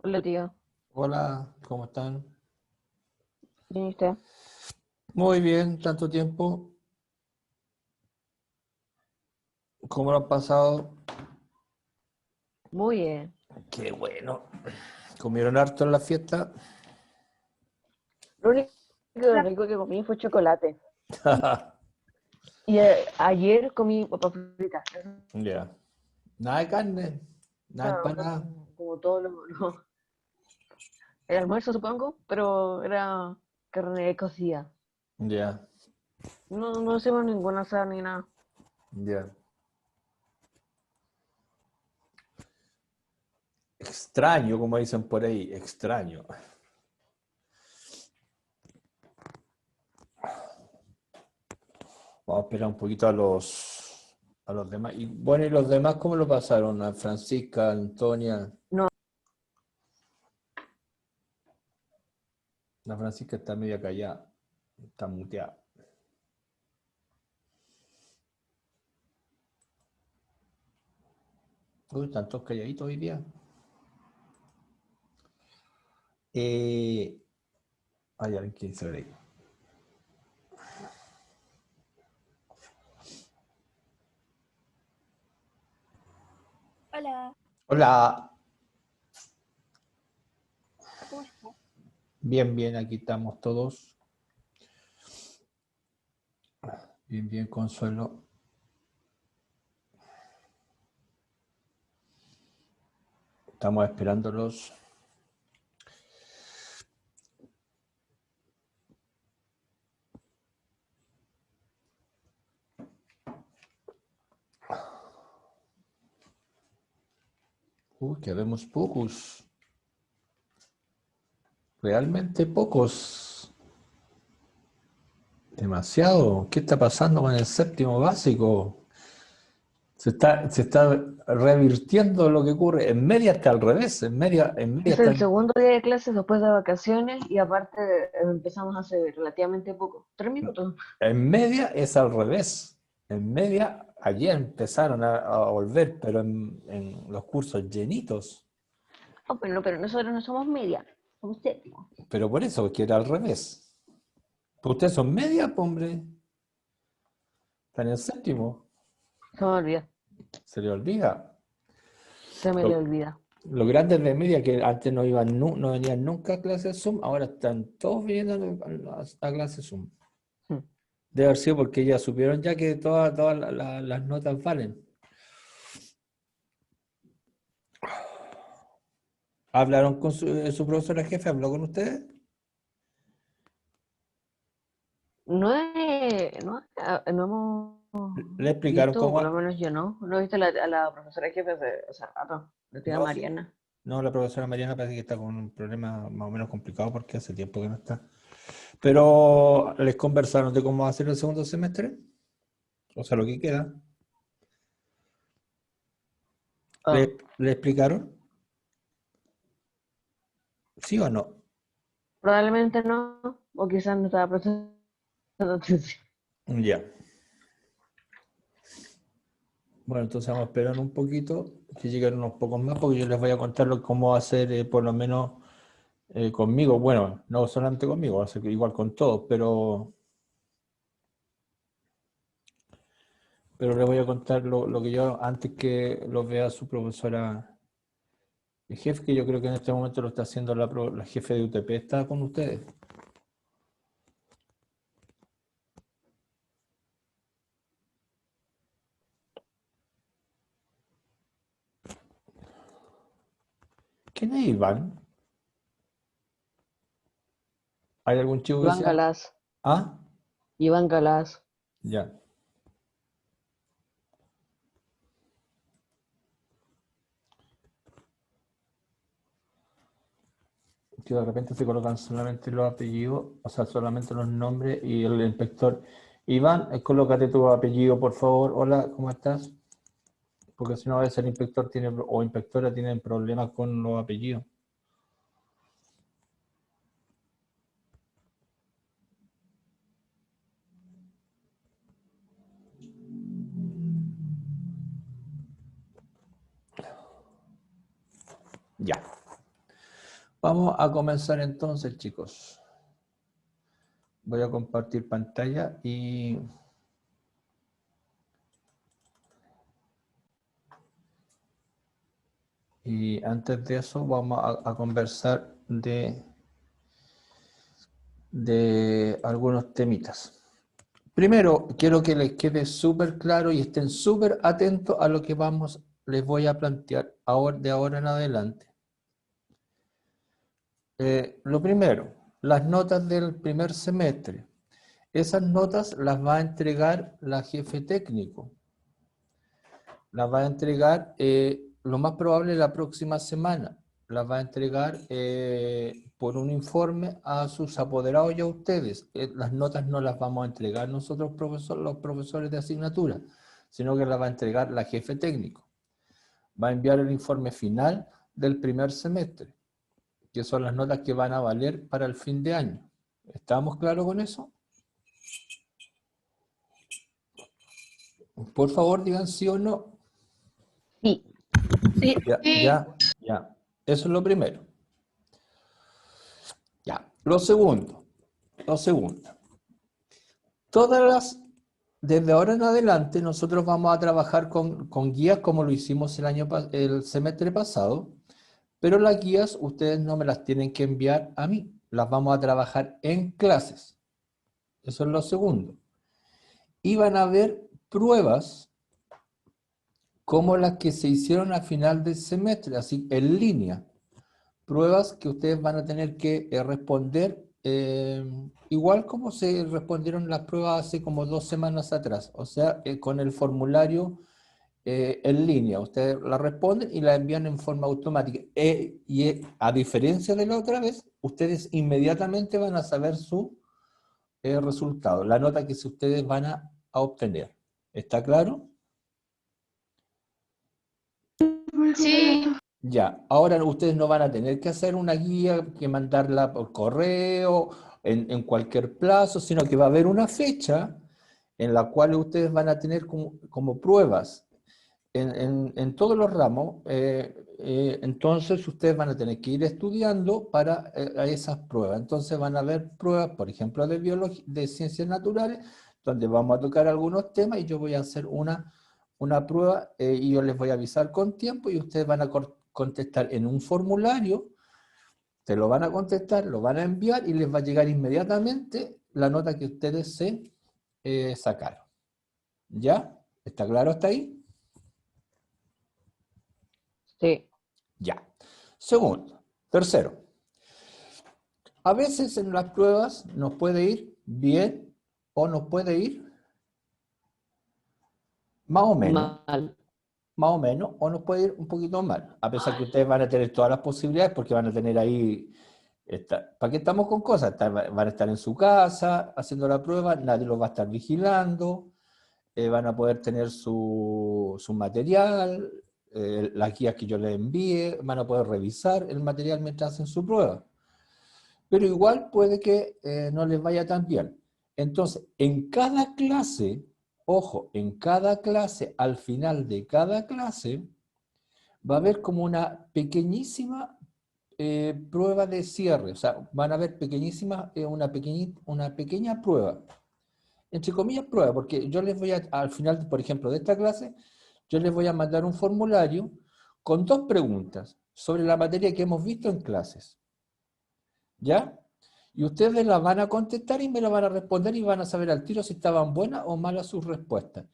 Hola, tío. Hola, ¿cómo están? ¿Bien y usted? Muy bien, tanto tiempo. ¿Cómo lo han pasado? Muy bien. Qué bueno. ¿Comieron harto en la fiesta? Lo único rico que comí fue chocolate. Y ayer comí papas fritas. Ya. Nada de carne, nada de Era empanada. como todo el almuerzo, supongo, pero era carne cocida. Ya, No hicimos ninguna asada ni nada. ya. Extraño, como dicen por ahí, extraño. Vamos a esperar un poquito a los demás. Y bueno, ¿y los demás cómo lo pasaron? A Francisca, a Antonia. No, La Francisca está media callada, está muteada. Uy, están todos calladitos hoy día. Hay alguien que dice ahí. Hola, Hola. ¿cómo estás? Bien, bien, aquí estamos todos. Bien, bien, Consuelo. Estamos esperándolos. Que vemos pocos. Realmente pocos. Demasiado. ¿Qué está pasando con el séptimo básico? Se está revirtiendo lo que ocurre. En media está al revés. En media es el está. segundo día de clases después de vacaciones y aparte empezamos hace relativamente poco. 3 minutos. En media es al revés. En media, ayer empezaron a volver, pero en los cursos llenitos. Oh, pero nosotros no somos media, somos séptimo. Pero por eso, que era al revés. Pues ustedes son media, pues, hombre. Están en el séptimo. Se me olvida. Se le olvida. Se me le Lo- olvida. Los grandes de media que antes no iban, no venían nunca a clases Zoom, ahora están todos viniendo a clases Zoom. Hmm. Debe haber sido porque ya supieron ya que todas las notas valen. ¿Hablaron con su profesora jefe? ¿Habló con ustedes? No hemos ¿Le explicaron visto, o cómo? por lo menos yo no he visto a la profesora jefe hace rato, la tía No, sí. Mariana. No, la profesora Mariana parece que está con un problema más o menos complicado porque hace tiempo que no está. Pero ¿les conversaron de cómo va a ser el segundo semestre? O sea, lo que queda. Ah, ¿Le explicaron? ¿Sí o no? probablemente no, o quizás no estaba prestando atención. Ya. Bueno, entonces vamos a esperar un poquito, que lleguen unos pocos más, porque yo les voy a contar cómo va a ser, por lo menos conmigo. Bueno, no solamente conmigo, va a ser igual con todos, pero les voy a contar lo que yo, antes que lo vea su profesora, el jefe, que yo creo que en este momento lo está haciendo la jefe de UTP, está con ustedes. ¿Quién es Iván? ¿Hay algún chico que Iván sea? Galás, Ah, Iván Galás. ya. Que de repente se colocan solamente los apellidos, o sea, solamente los nombres y el inspector. Iván, colócate tu apellido, por favor. Hola, ¿cómo estás? Porque si no, a veces el inspector tiene, o inspectora tienen problemas con los apellidos. Ya. Vamos a comenzar entonces, chicos. Voy a compartir pantalla y antes de eso vamos a conversar de algunos temitas. Primero, quiero que les quede súper claro y estén súper atentos a lo que les voy a plantear de ahora en adelante. Lo primero, las notas del primer semestre. Esas notas las va a entregar la jefe técnico. Las va a entregar lo más probable la próxima semana. Las va a entregar por un informe a sus apoderados y a ustedes. Las notas no las vamos a entregar nosotros, los profesores de asignatura, sino que las va a entregar la jefe técnico. Va a enviar el informe final del primer semestre, que son las notas que van a valer para el fin de año. ¿Estamos claros con eso? Por favor, digan sí o no. Sí. Sí. Ya. Eso es lo primero. Ya. Lo segundo. Desde ahora en adelante, nosotros vamos a trabajar con guías como lo hicimos el semestre pasado, pero las guías ustedes no me las tienen que enviar a mí. Las vamos a trabajar en clases. Eso es lo segundo. Y van a haber pruebas como las que se hicieron a final del semestre, así en línea. Pruebas que ustedes van a tener que responder igual como se respondieron las pruebas hace como 2 semanas atrás, o sea, con el formulario en línea. Ustedes la responden y la envían en forma automática. A diferencia de la otra vez, ustedes inmediatamente van a saber su resultado, la nota que ustedes van a obtener. ¿Está claro? Sí. Ya, ahora ustedes no van a tener que hacer una guía, que mandarla por correo, en cualquier plazo, sino que va a haber una fecha en la cual ustedes van a tener como pruebas en todos los ramos. Entonces ustedes van a tener que ir estudiando para esas pruebas. Entonces van a haber pruebas, por ejemplo, de biología, de ciencias naturales, donde vamos a tocar algunos temas y yo voy a hacer una prueba y yo les voy a avisar con tiempo y ustedes van a contestar en un formulario, te lo van a contestar, lo van a enviar y les va a llegar inmediatamente la nota que ustedes se sacaron. ¿Ya? ¿Está claro hasta ahí? Sí. Ya. Tercero. A veces en las pruebas nos puede ir bien o nos puede ir más o menos. Mal. Más o menos, o nos puede ir un poquito mal, a pesar que ustedes van a tener todas las posibilidades porque van a tener ahí, ¿para qué estamos con cosas? Van a estar en su casa haciendo la prueba, nadie los va a estar vigilando, van a poder tener su material, las guías que yo les envíe, van a poder revisar el material mientras hacen su prueba. Pero igual puede que no les vaya tan bien. Entonces, en cada clase, ojo, en cada clase, al final de cada clase, va a haber como una pequeñísima prueba de cierre. O sea, van a haber una pequeña prueba. Entre comillas prueba, porque yo les voy al final, por ejemplo, de esta clase, yo les voy a mandar un formulario con 2 preguntas sobre la materia que hemos visto en clases. ¿Ya? Y ustedes la van a contestar y me la van a responder y van a saber al tiro si estaban buenas o malas sus respuestas.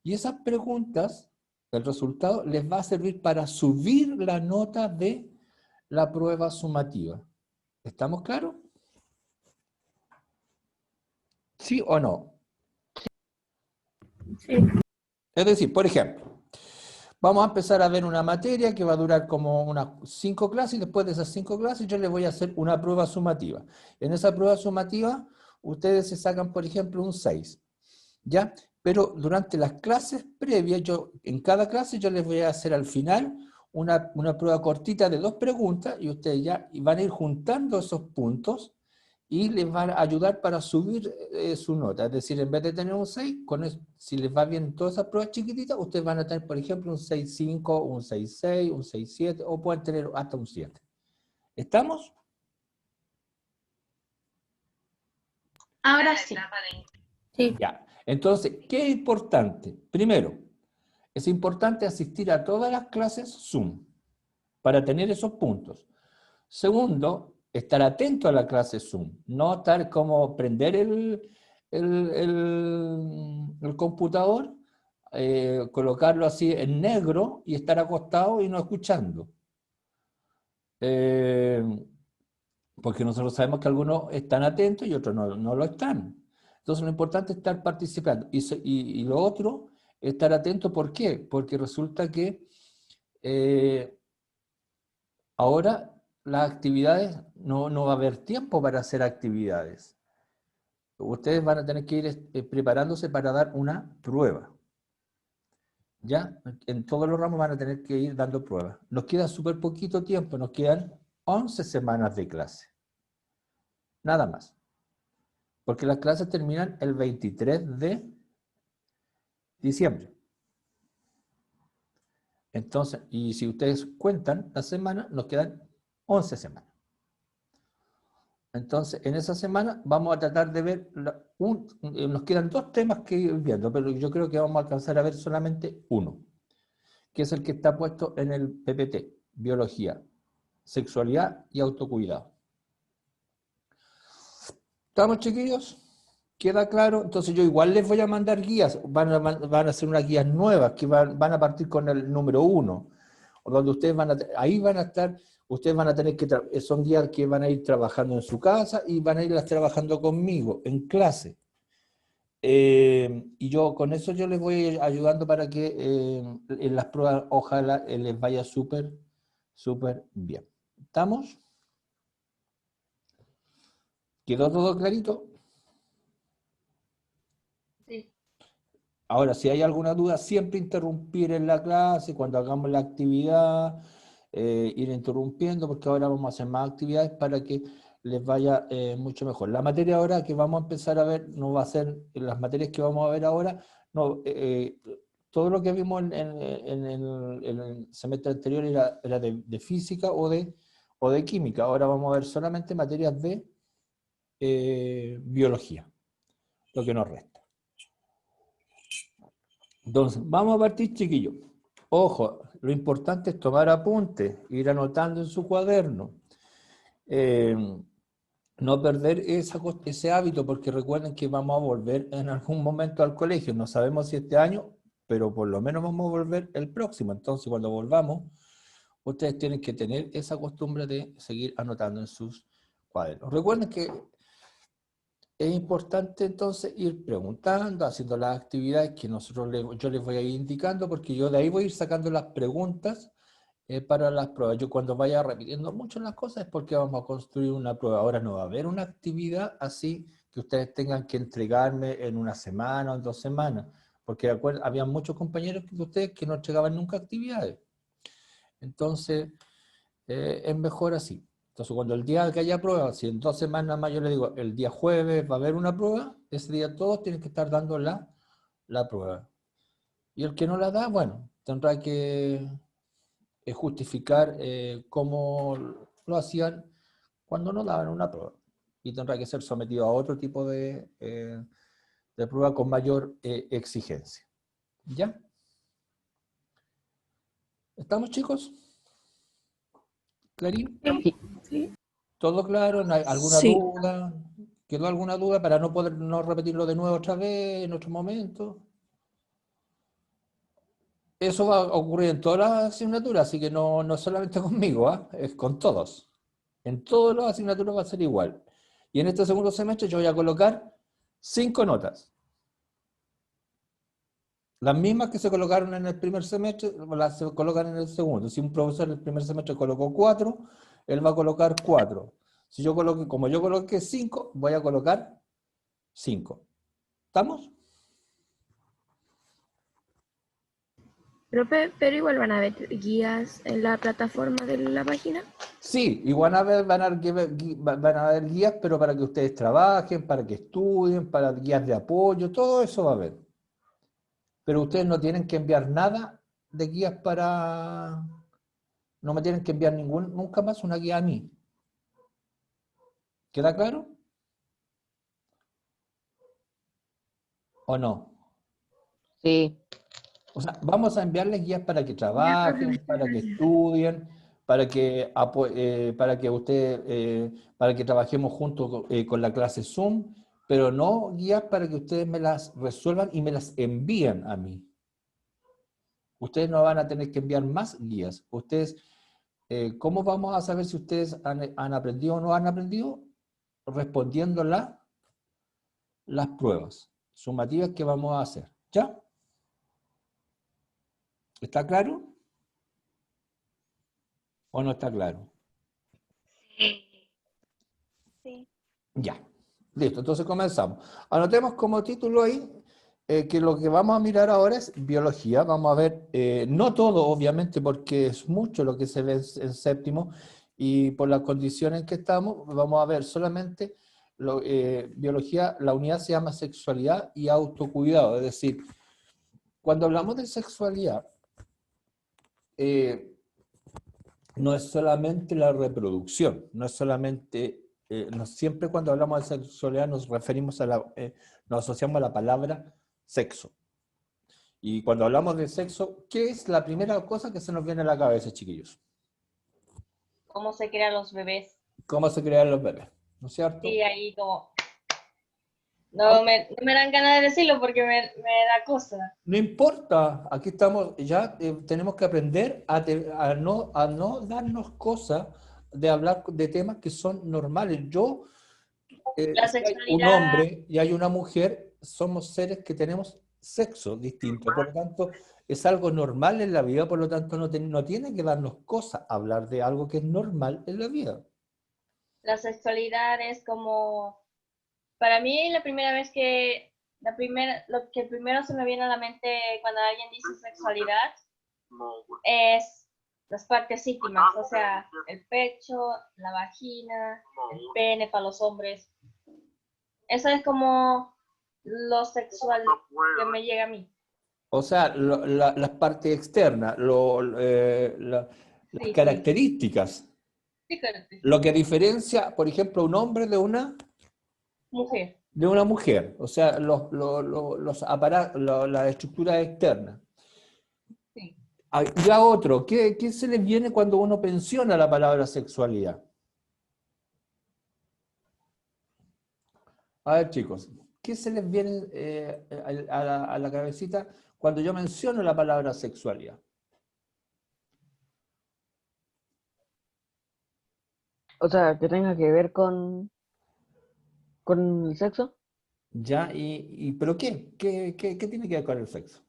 Y esas preguntas, el resultado, les va a servir para subir la nota de la prueba sumativa. ¿Estamos claros? ¿Sí o no? Sí. Es decir, por ejemplo, vamos a empezar a ver una materia que va a durar como unas 5 clases y después de esas 5 clases yo les voy a hacer una prueba sumativa. En esa prueba sumativa ustedes se sacan, por ejemplo, un 6, ¿ya? Pero durante las clases previas, en cada clase yo les voy a hacer al final una prueba cortita de 2 preguntas y ustedes ya van a ir juntando esos puntos y les van a ayudar para subir su nota. Es decir, en vez de tener un 6, si les va bien todas esas pruebas chiquititas, ustedes van a tener, por ejemplo, un 6.5, un 6.6, un 6.7 o pueden tener hasta un 7. ¿Estamos? Ahora sí. Sí. Ya. Entonces, ¿qué es importante? Primero, es importante asistir a todas las clases Zoom para tener esos puntos. Segundo, estar atento a la clase Zoom, no estar como prender el computador, colocarlo así en negro y estar acostado y no escuchando. Eh, porque nosotros sabemos que algunos están atentos y otros no lo están. Entonces lo importante es estar participando. Y lo otro, estar atento, ¿por qué? Porque resulta que ahora las actividades, no va a haber tiempo para hacer actividades. Ustedes van a tener que ir preparándose para dar una prueba. ¿Ya? En todos los ramos van a tener que ir dando pruebas. Nos queda súper poquito tiempo, nos quedan 11 semanas de clase. Nada más. Porque las clases terminan el 23 de diciembre. Entonces, y si ustedes cuentan las semanas, nos quedan 11 semanas. Entonces, en esa semana vamos a tratar de ver, nos quedan 2 temas que ir viendo, pero yo creo que vamos a alcanzar a ver solamente uno, que es el que está puesto en el PPT, biología, sexualidad y autocuidado. ¿Estamos, chiquillos? ¿Queda claro? Entonces yo igual les voy a mandar guías, van a hacer unas guías nuevas que van a partir con el número 1, donde ustedes ahí van a estar, ustedes van a tener que, son guías que van a ir trabajando en su casa y van a irlas trabajando conmigo, en clase. Y yo con eso yo les voy ayudando para que en las pruebas ojalá les vaya súper, súper bien. ¿Estamos? ¿Quedó todo clarito? Sí. Ahora, si hay alguna duda, siempre interrumpir en la clase, cuando hagamos la actividad, ir interrumpiendo, porque ahora vamos a hacer más actividades para que les vaya mucho mejor. La materia ahora que vamos a empezar a ver, no va a ser, las materias que vamos a ver ahora, no, todo lo que vimos en el semestre anterior era de física o de química. Ahora vamos a ver solamente materias de biología, lo que nos resta. Entonces, vamos a partir, chiquillos. Ojo, lo importante es tomar apuntes, ir anotando en su cuaderno. Eh, no perder ese hábito, porque recuerden que vamos a volver en algún momento al colegio. No sabemos si este año, pero por lo menos vamos a volver el próximo. Entonces, cuando volvamos, ustedes tienen que tener esa costumbre de seguir anotando en sus cuadernos. Recuerden que es importante entonces ir preguntando, haciendo las actividades que yo les voy a ir indicando, porque yo de ahí voy a ir sacando las preguntas para las pruebas. Yo cuando vaya repitiendo mucho las cosas es porque vamos a construir una prueba. Ahora no va a haber una actividad así que ustedes tengan que entregarme en una semana o en 2 semanas, porque había muchos compañeros de ustedes que no entregaban nunca actividades. Entonces, es mejor así. Entonces, cuando el día que haya prueba, si en 2 semanas más yo le digo, el día jueves va a haber una prueba, ese día todos tienen que estar dando la prueba. Y el que no la da, bueno, tendrá que justificar cómo lo hacían cuando no daban una prueba. Y tendrá que ser sometido a otro tipo de prueba con mayor exigencia. ¿Ya? ¿Estamos, chicos? ¿Clarín? Sí. ¿Todo claro? ¿No hay alguna Sí. duda? ¿Quedó alguna duda para no repetirlo de nuevo otra vez en otro momento? Eso va a ocurrir en todas las asignaturas, así que no solamente conmigo, ¿ah? Es con todos. En todas las asignaturas va a ser igual. Y en este segundo semestre yo voy a colocar 5 notas. Las mismas que se colocaron en el primer semestre, las se colocan en el segundo. Si un profesor en el primer semestre colocó 4, él va a colocar 4. Si yo coloqué, como yo coloqué 5, voy a colocar 5. ¿Estamos? Profe, pero igual van a haber guías en la plataforma de la página. Sí, igual van a haber guías, pero para que ustedes trabajen, para que estudien, para guías de apoyo, todo eso va a haber. Pero ustedes no tienen que enviar nada de guías para... No me tienen que enviar nunca más una guía a mí. ¿Queda claro? ¿O no? Sí. O sea, vamos a enviarles guías para que Ya, profe, me trabajen, estoy para que saliendo. estudien, para que trabajemos juntos con la clase Zoom, pero no guías para que ustedes me las resuelvan y me las envíen a mí. Ustedes no van a tener que enviar más guías. Ustedes, ¿cómo vamos a saber si ustedes han aprendido o no han aprendido? Respondiendo las pruebas sumativas que vamos a hacer. ¿Ya? ¿Está claro o no está claro? Sí. Ya, listo, entonces comenzamos. Anotemos como título ahí que lo que vamos a mirar ahora es biología. Vamos a ver, no todo obviamente porque es mucho lo que se ve en séptimo y por las condiciones en que estamos, vamos a ver solamente biología, la unidad se llama sexualidad y autocuidado. Es decir, cuando hablamos de sexualidad, eh, no es solamente la reproducción, no es solamente, no siempre cuando hablamos de sexualidad nos referimos nos asociamos a la palabra sexo. Y cuando hablamos de sexo, ¿qué es la primera cosa que se nos viene a la cabeza, chiquillos? Cómo se crean los bebés. ¿Cómo se crean los bebés? ¿No es cierto? Sí, ahí como, Ah, no me dan ganas de decirlo porque me da cosa. no importa, aquí estamos, ya tenemos que aprender a no darnos cosas de hablar de temas que son normales. La Si hay un sexualidad, hombre y hay una mujer, somos seres que tenemos sexo distinto. Por lo tanto, es algo normal en la vida, por lo tanto, no tiene que darnos cosas hablar de algo que es normal en la vida. la sexualidad es como, para mí lo que primero se me viene a la mente cuando alguien dice sexualidad es las partes íntimas, o sea, el pecho, la vagina, el pene para los hombres. Eso es como lo sexual que me llega a mí. O sea, las partes externas, las Sí, sí. características, Sí, correcto. lo que diferencia, por ejemplo, un hombre Mujer. de una mujer, o sea, los aparatos, las estructuras externas. Sí. Ah, ya otro, ¿qué se les viene cuando uno menciona la palabra sexualidad? A ver, chicos, ¿qué se les viene a la cabecita cuando yo menciono la palabra sexualidad? O sea, que tenga que ver con el sexo. ¿Ya? ¿Pero qué? ¿Qué tiene que ver con el sexo?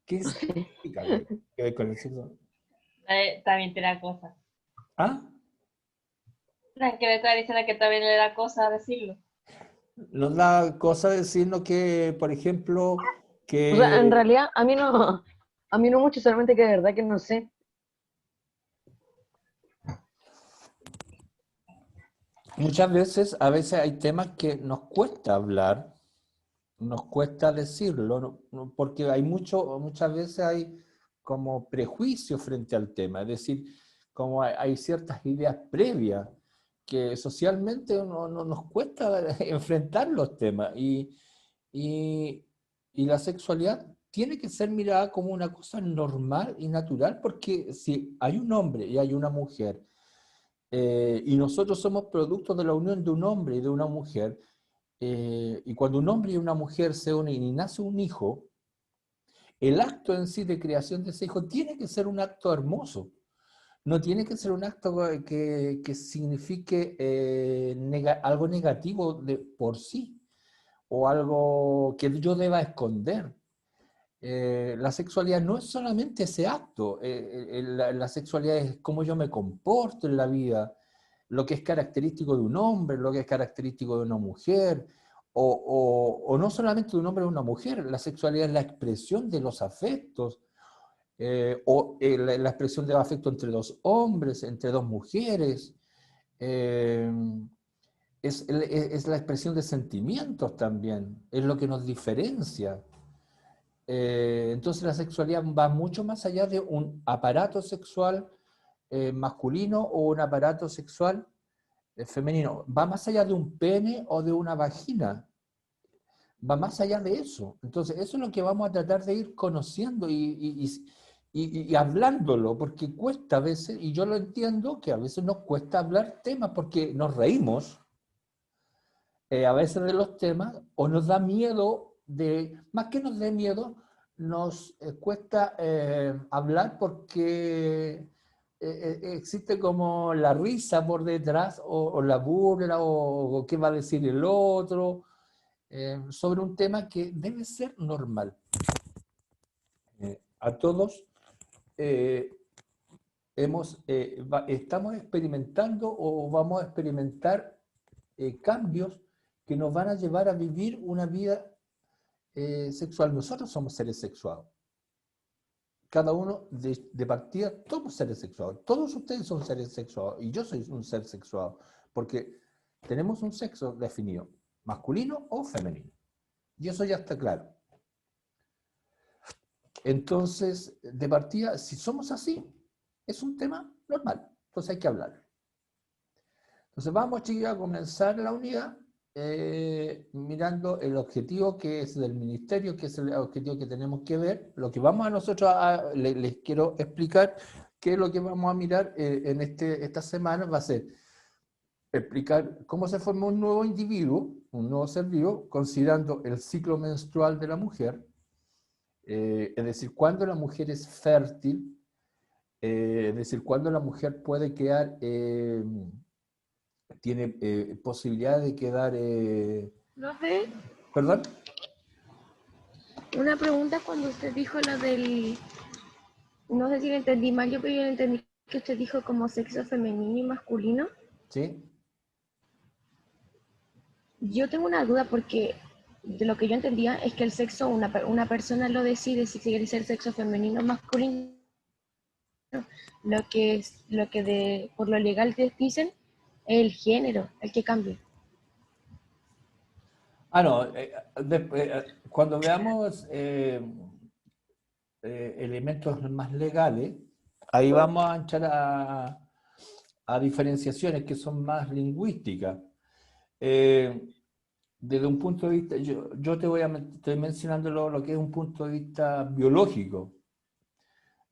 ¿Qué No sé. significa que tiene que ver con el sexo? También te da cosa. ¿Ah? Que me está diciendo que también le da cosa decirlo. Nos da cosa decirnos que, por ejemplo, O sea, en que realidad a mí no mucho, solamente que de verdad que no sé. muchas veces, a veces hay temas que nos cuesta hablar, nos cuesta decirlo, porque muchas veces hay como prejuicios frente al tema, es decir, como hay ciertas ideas previas que socialmente nos cuesta enfrentar los temas y, y la sexualidad tiene que ser mirada como una cosa normal y natural porque si hay un hombre y hay una mujer y nosotros somos productos de la unión de un hombre y de una mujer, y cuando un hombre y una mujer se unen y nace un hijo, el acto en sí de creación de ese hijo tiene que ser un acto hermoso. No tiene que ser un acto que signifique algo negativo por sí o algo que yo deba esconder. La sexualidad no es solamente ese acto, la sexualidad es cómo yo me comporto en la vida, lo que es característico de un hombre, lo que es característico de una mujer, o no solamente de un hombre o de una mujer, la sexualidad es la expresión de los afectos, la expresión de afecto entre dos hombres, entre dos mujeres, eh, es la expresión de sentimientos también, es lo que nos diferencia. Entonces la sexualidad va mucho más allá de un aparato sexual masculino o un aparato sexual femenino. Va más allá de un pene o de una vagina. va más allá de eso. Entonces, eso es lo que vamos a tratar de ir conociendo y hablándolo, porque cuesta a veces, y yo lo entiendo, que a veces nos cuesta hablar temas porque nos reímos a veces de los temas, o nos da miedo más que nos dé miedo, nos cuesta hablar porque existe como la risa por detrás, o la burla, o qué va a decir el otro, sobre un tema que debe ser normal. A todos estamos experimentando o vamos a experimentar cambios que nos van a llevar a vivir una vida sexual. Nosotros somos seres sexuados. Cada uno de partida, somos seres sexuados. Todos ustedes son seres sexuados y yo soy un ser sexuado, porque tenemos un sexo definido, masculino o femenino. Y eso ya está claro. Entonces, de partida, si somos así, es un tema normal. Entonces hay que hablar. Entonces vamos, chicos, a comenzar la unidad mirando el objetivo que es del ministerio, que es el objetivo que tenemos que ver. Lo que vamos a nosotros les quiero explicar qué es lo que vamos a mirar en esta semana. Va a ser explicar cómo se forma un nuevo individuo, un nuevo ser vivo, considerando el ciclo menstrual de la mujer, es decir, cuándo la mujer es fértil, es decir, cuándo la mujer puede quedar, tiene posibilidad de quedar... Profe, ¿Perdón? una pregunta cuando usted dijo lo del... No sé si lo entendí mal, pero yo entendí que usted dijo como sexo femenino y masculino. Sí. Yo tengo una duda porque de lo que yo entendía es que el sexo, una persona lo decide si quiere ser sexo femenino o masculino. Por lo legal te dicen el género, el que cambia. No, cuando veamos elementos más legales, ahí vamos a entrar a diferenciaciones que son más lingüísticas. Desde un punto de vista, yo estoy mencionando lo que es un punto de vista biológico.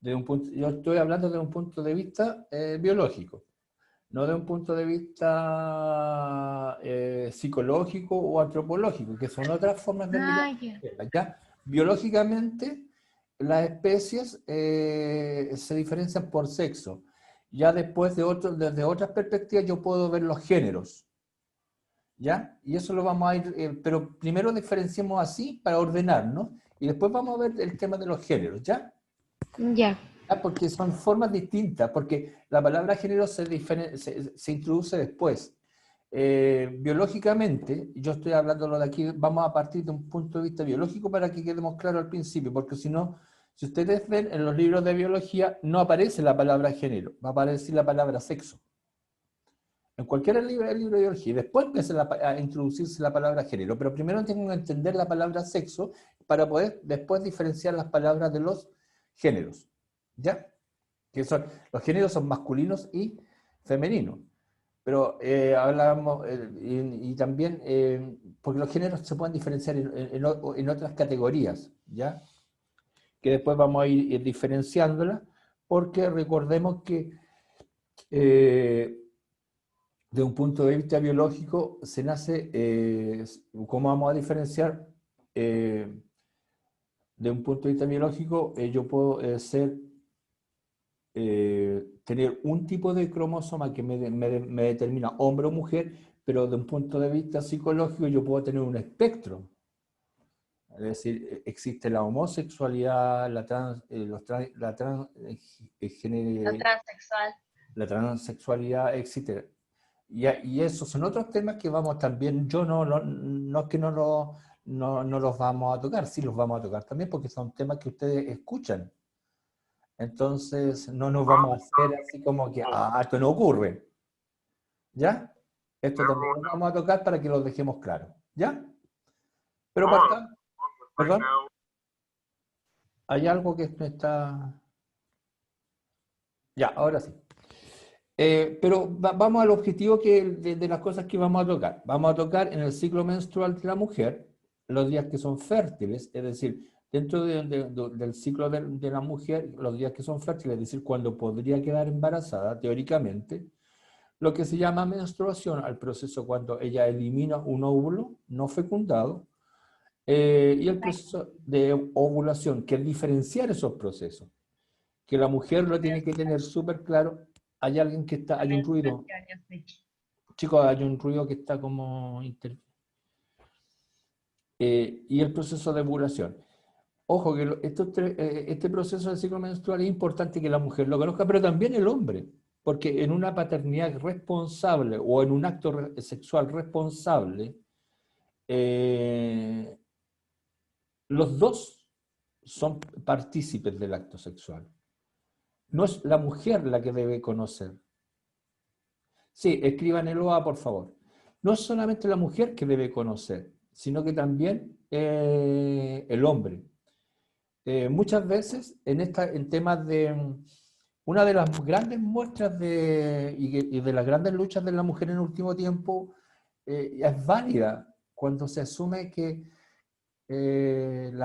Yo estoy hablando de un punto de vista biológico, no de un punto de vista psicológico o antropológico, que son otras formas de mirar. ¿Ya? Biológicamente, las especies se diferencian por sexo. Ya después desde otras perspectivas yo puedo ver los géneros. ¿Ya? Y eso lo vamos a ir, pero primero diferenciemos así para ordenarnos, y después vamos a ver el tema de los géneros, ¿ya? Ya. Porque son formas distintas, porque la palabra género se introduce después. Biológicamente, yo estoy hablándolo de aquí, vamos a partir de un punto de vista biológico para que quedemos claros al principio, porque si no, si ustedes ven en los libros de biología, no aparece la palabra género, va a aparecer la palabra sexo. En cualquier libro de biología, y después empieza a introducirse la palabra género, pero primero tengo que entender la palabra sexo para poder después diferenciar las palabras de los géneros. ¿Ya? Los géneros son masculinos y femeninos. Pero hablábamos, y también, porque los géneros se pueden diferenciar en otras categorías, ¿ya? Que después vamos a ir diferenciándolas, porque recordemos que de un punto de vista biológico se nace, ¿cómo vamos a diferenciar? De un punto de vista biológico, yo puedo tener un tipo de cromosoma que me determina hombre o mujer, pero de un punto de vista psicológico yo puedo tener un espectro. Es decir, existe la homosexualidad, la transexualidad, etc. Y esos son otros temas que vamos también, yo no es que no los vamos a tocar, sí los vamos a tocar también porque son temas que ustedes escuchan. Entonces no nos vamos a hacer así como que, esto no ocurre. ¿Ya? Esto también lo vamos a tocar para que lo dejemos claro. ¿Ya? Pero perdón. ¿Hay algo que no está...? Ya, ahora sí. Pero vamos al objetivo de las cosas que vamos a tocar. Vamos a tocar en el ciclo menstrual de la mujer, los días que son fértiles, es decir, dentro del ciclo de la mujer, los días que son fértiles, es decir, cuando podría quedar embarazada, teóricamente, lo que se llama menstruación, al proceso cuando ella elimina un óvulo no fecundado, y el proceso de ovulación, que es diferenciar esos procesos, que la mujer lo tiene que tener súper claro. Hay alguien que está, hay un ruido. Chicos, hay un ruido que está como... y el proceso de ovulación. Ojo, que este proceso del ciclo menstrual es importante que la mujer lo conozca, pero también el hombre, porque en una paternidad responsable o en un acto sexual responsable, los dos son partícipes del acto sexual. No es la mujer la que debe conocer. Sí, escriban el OA, por favor. No es solamente la mujer que debe conocer, sino que también el hombre. Muchas veces en temas de... Una de las grandes muestras y de las grandes luchas de la mujer en el último tiempo es válida cuando se asume que el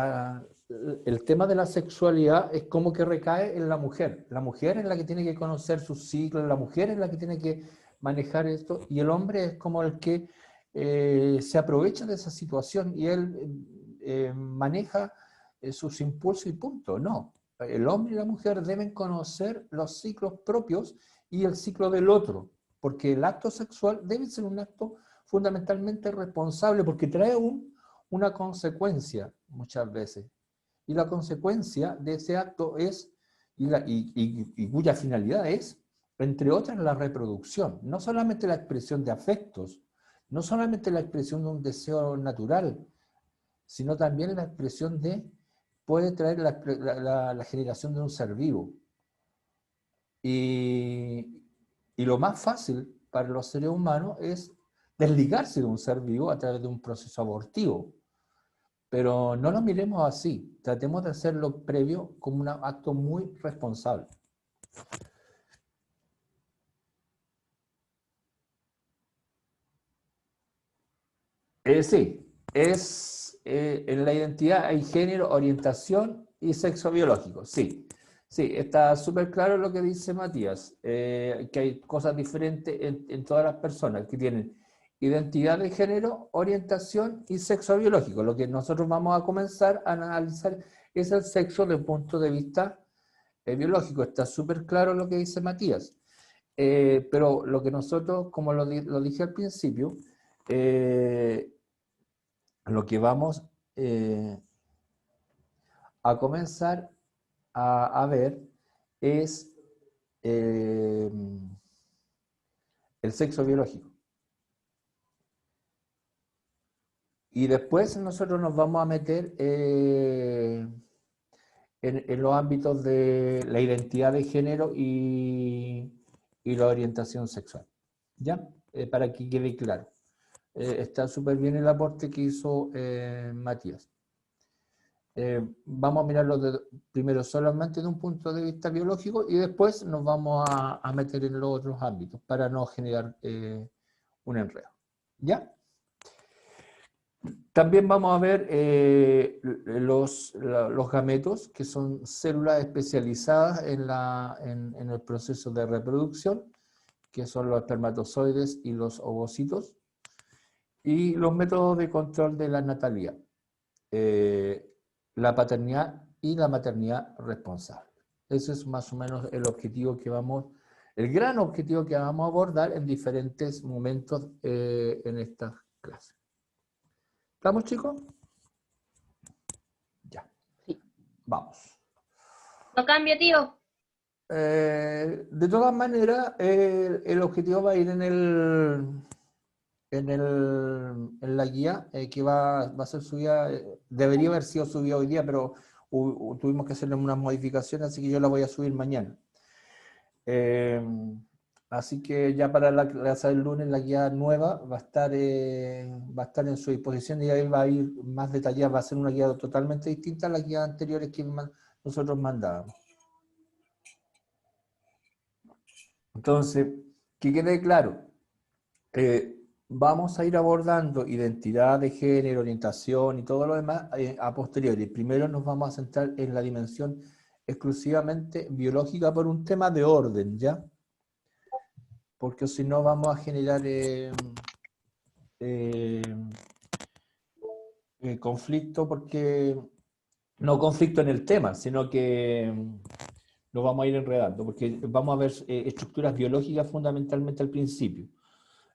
tema de la sexualidad es como que recae en la mujer. La mujer es la que tiene que conocer sus ciclos, la mujer es la que tiene que manejar esto, y el hombre es como el que se aprovecha de esa situación y él maneja sus impulsos y punto. No, el hombre y la mujer deben conocer los ciclos propios y el ciclo del otro, porque el acto sexual debe ser un acto fundamentalmente responsable, porque trae una consecuencia muchas veces. Y la consecuencia de ese acto es, y cuya finalidad es, entre otras, la reproducción. No solamente la expresión de afectos, no solamente la expresión de un deseo natural, sino también la expresión puede traer la generación de un ser vivo. Y lo más fácil para los seres humanos es desligarse de un ser vivo a través de un proceso abortivo. Pero no lo miremos así, tratemos de hacerlo previo como un acto muy responsable. Sí, en la identidad hay género, orientación y sexo biológico, sí. Sí, está súper claro lo que dice Matías, que hay cosas diferentes en todas las personas que tienen identidad de género, orientación y sexo biológico. Lo que nosotros vamos a comenzar a analizar es el sexo desde el punto de vista biológico. Está súper claro lo que dice Matías. Pero lo que nosotros, como lo dije al principio, lo que vamos a comenzar a ver es el sexo biológico. Y después nosotros nos vamos a meter en los ámbitos de la identidad de género y la orientación sexual. ¿Ya? Para que quede claro. Está súper bien el aporte que hizo Matías. Vamos a mirarlo primero solamente de un punto de vista biológico y después nos vamos a meter en los otros ámbitos para no generar un enredo. ¿Ya? También vamos a ver los gametos, que son células especializadas en el proceso de reproducción, que son los espermatozoides y los ovocitos, y los métodos de control de la natalidad, la paternidad y la maternidad responsable. Ese es más o menos el objetivo el gran objetivo que vamos a abordar en diferentes momentos en esta clase. ¿Estamos, chicos? Ya. Sí. Vamos. No cambia, tío. De todas maneras, el objetivo va a ir en la guía que va a ser subida. Debería haber sido subida hoy día, pero tuvimos que hacerle unas modificaciones, así que yo la voy a subir mañana. Así que ya para la clase del lunes la guía nueva va a estar en su disposición y ahí va a ir más detallada, va a ser una guía totalmente distinta a las guías anteriores que nosotros mandábamos. Entonces, que quede claro, vamos a ir abordando identidad de género, orientación y todo lo demás a posteriori. Primero nos vamos a centrar en la dimensión exclusivamente biológica por un tema de orden, ¿ya? Porque si no vamos a generar conflicto, porque no conflicto en el tema, sino que lo vamos a ir enredando, porque vamos a ver estructuras biológicas fundamentalmente al principio.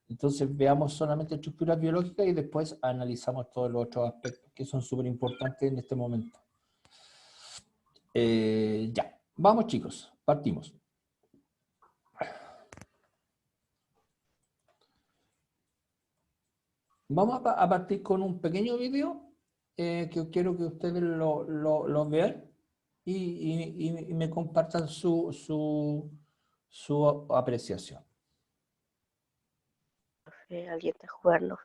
Entonces veamos solamente estructuras biológicas y después analizamos todos los otros aspectos que son súper importantes en este momento. Ya, vamos chicos, partimos. Vamos a partir con un pequeño video que quiero que ustedes lo vean y me compartan su apreciación. Alguien está jugando.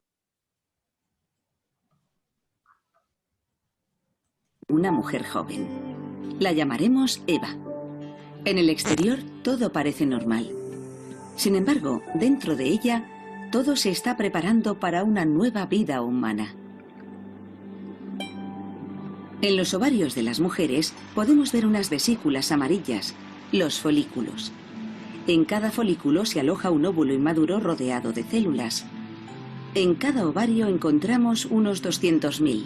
Una mujer joven. La llamaremos Eva. En el exterior todo parece normal. Sin embargo, dentro de ella, todo se está preparando para una nueva vida humana. En los ovarios de las mujeres podemos ver unas vesículas amarillas, los folículos. En cada folículo se aloja un óvulo inmaduro rodeado de células. En cada ovario encontramos unos 200.000.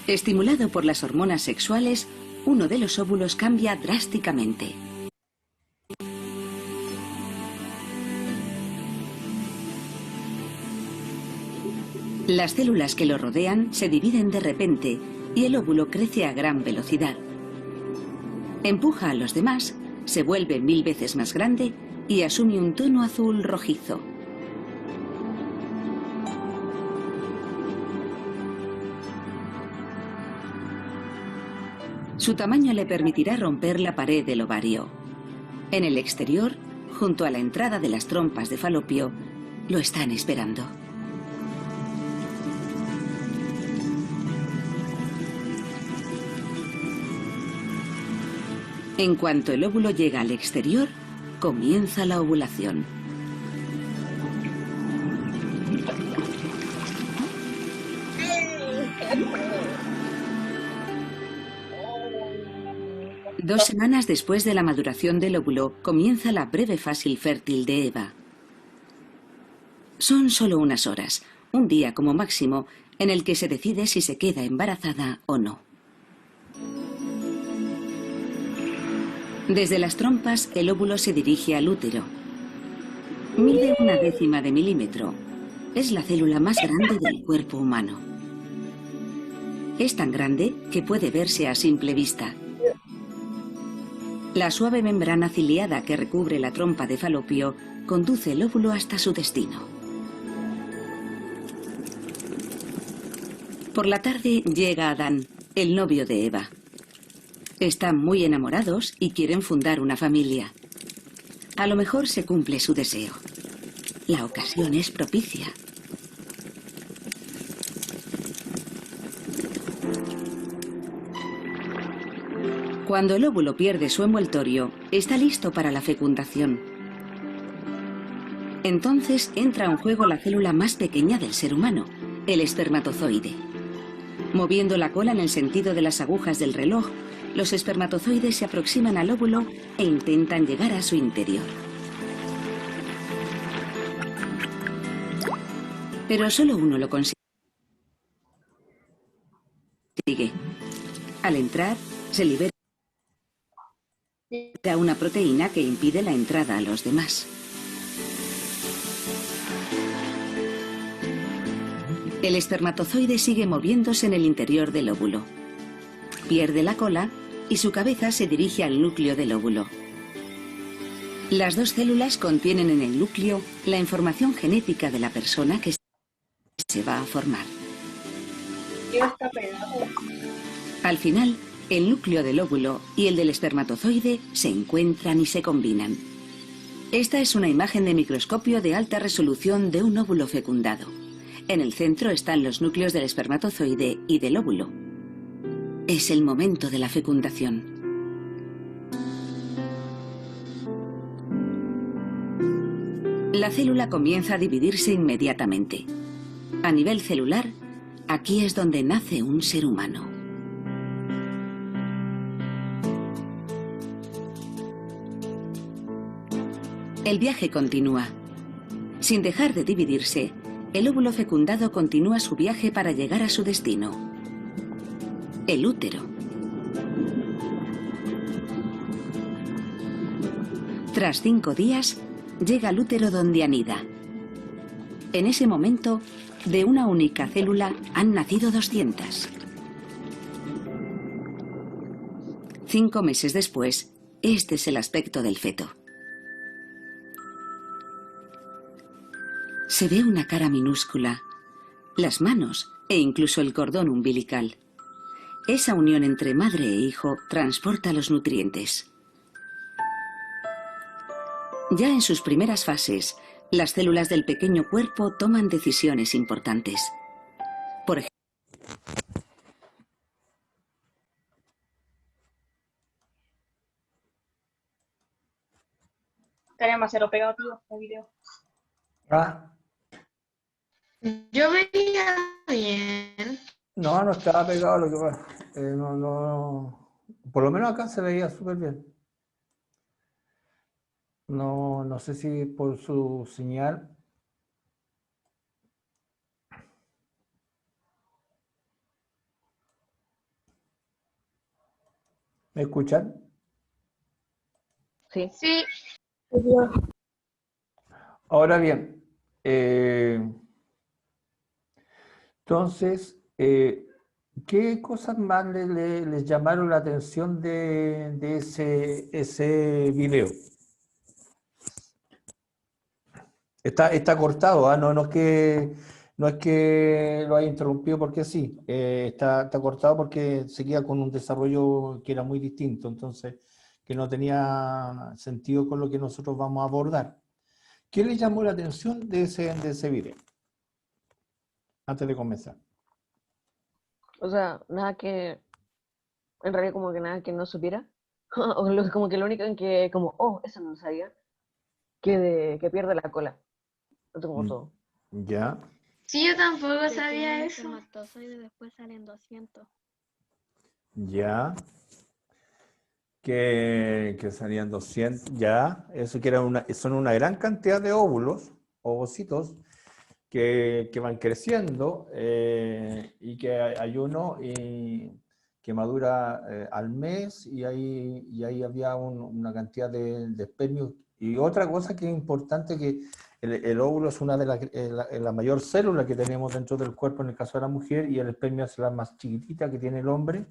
Estimulado por las hormonas sexuales, uno de los óvulos cambia drásticamente. Las células que lo rodean se dividen de repente y el óvulo crece a gran velocidad. Empuja a los demás, se vuelve 1000 veces más grande y asume un tono azul rojizo. Su tamaño le permitirá romper la pared del ovario. En el exterior, junto a la entrada de las trompas de Falopio, lo están esperando. En cuanto el óvulo llega al exterior, comienza la ovulación. Dos semanas después de la maduración del óvulo, comienza la breve fase fértil de Eva. Son solo unas horas, un día como máximo, en el que se decide si se queda embarazada o no. Desde las trompas, el óvulo se dirige al útero. Mide 1/10 de milímetro. Es la célula más grande del cuerpo humano. Es tan grande que puede verse a simple vista. La suave membrana ciliada que recubre la trompa de Falopio conduce el óvulo hasta su destino. Por la tarde llega Adán, el novio de Eva. Están muy enamorados y quieren fundar una familia. A lo mejor se cumple su deseo. La ocasión es propicia. Cuando el óvulo pierde su envoltorio, está listo para la fecundación. Entonces entra en juego la célula más pequeña del ser humano, el espermatozoide. Moviendo la cola en el sentido de las agujas del reloj, los espermatozoides se aproximan al óvulo e intentan llegar a su interior. Pero solo uno lo consigue. Al entrar, se libera una proteína que impide la entrada a los demás. El espermatozoide sigue moviéndose en el interior del óvulo. Pierde la cola y su cabeza se dirige al núcleo del óvulo. Las dos células contienen en el núcleo la información genética de la persona que se va a formar. Al final, el núcleo del óvulo y el del espermatozoide se encuentran y se combinan. Esta es una imagen de microscopio de alta resolución de un óvulo fecundado. En el centro están los núcleos del espermatozoide y del óvulo. Es el momento de la fecundación. La célula comienza a dividirse inmediatamente. A nivel celular, aquí es donde nace un ser humano. El viaje continúa. Sin dejar de dividirse, el óvulo fecundado continúa su viaje para llegar a su destino, el útero. Tras 5 días, llega al útero donde anida. En ese momento, de una única célula han nacido 200. 5 meses después, este es el aspecto del feto. Se ve una cara minúscula, las manos e incluso el cordón umbilical. Esa unión entre madre e hijo transporta los nutrientes. Ya en sus primeras fases, las células del pequeño cuerpo toman decisiones importantes. Por ejemplo, Tenemos cero pegado, tío, el video. Ah, Yo veía bien. no estaba pegado lo que pasa. Por lo menos acá se veía súper bien. No sé si por su señal. ¿Me escuchan? Sí. Sí, Ahora bien, entonces, ¿qué cosas más les llamaron la atención de ese video? Está cortado, ¿ah? No es que lo haya interrumpido porque sí, está cortado porque seguía con un desarrollo que era muy distinto, entonces que no tenía sentido con lo que nosotros vamos a abordar. ¿Qué le llamó la atención de ese video? Antes de comenzar. O sea, nada que, en realidad como que nada que no supiera. Como que lo único en que, como, oh, eso no lo sabía, que pierde la cola. Eso como todo. Ya, sí, yo tampoco Que sabía tiene eso. espermatozoide, después salen 200. ya. Que salían 200, ya. Eso que son una gran cantidad de óvulos, ovocitos, que van creciendo y que hay uno que madura al mes y ahí había una cantidad de espermios. Y otra cosa que es importante, que el óvulo es una de la mayor célula que tenemos dentro del cuerpo en el caso de la mujer, y el espermio es la más chiquitita que tiene el hombre,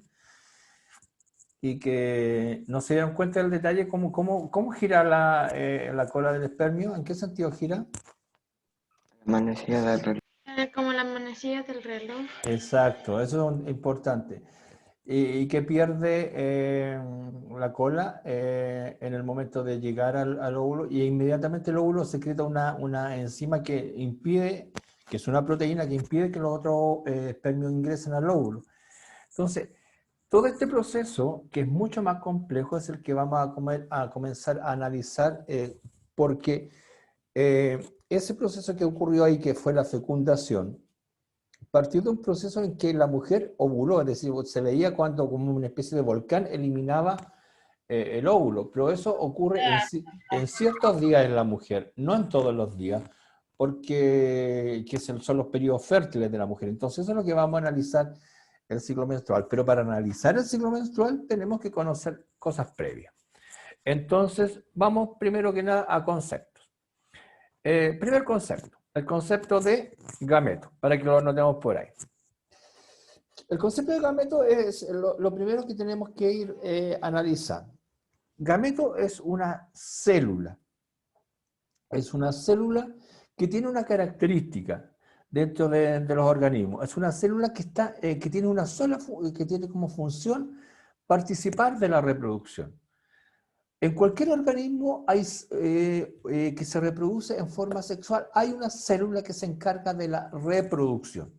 y que no se dieron cuenta del detalle cómo gira la cola del espermio. ¿En qué sentido gira? Manecilla del reloj. Como las manecillas del reloj. Exacto, eso es importante. Y que pierde la cola en el momento de llegar al óvulo, y inmediatamente el óvulo secreta una enzima que impide, que es una proteína que impide que los otros espermios ingresen al óvulo. Entonces, todo este proceso, que es mucho más complejo, es el que vamos a comenzar a analizar, porque ese proceso que ocurrió ahí, que fue la fecundación, partió de un proceso en que la mujer ovuló, es decir, se veía cuando como una especie de volcán eliminaba el óvulo, pero eso ocurre en ciertos días en la mujer, no en todos los días, porque son los periodos fértiles de la mujer. Entonces eso es lo que vamos a analizar, el ciclo menstrual. Pero para analizar el ciclo menstrual tenemos que conocer cosas previas. Entonces vamos primero que nada a conceptos. Primer concepto, el concepto de gameto, para que lo anotemos por ahí. El concepto de gameto es lo primero que tenemos que ir analizando. Gameto es una célula. Es una célula que tiene una característica dentro de los organismos. Es una célula que tiene una sola, que tiene como función participar de la reproducción. En cualquier organismo que se reproduce en forma sexual, hay una célula que se encarga de la reproducción.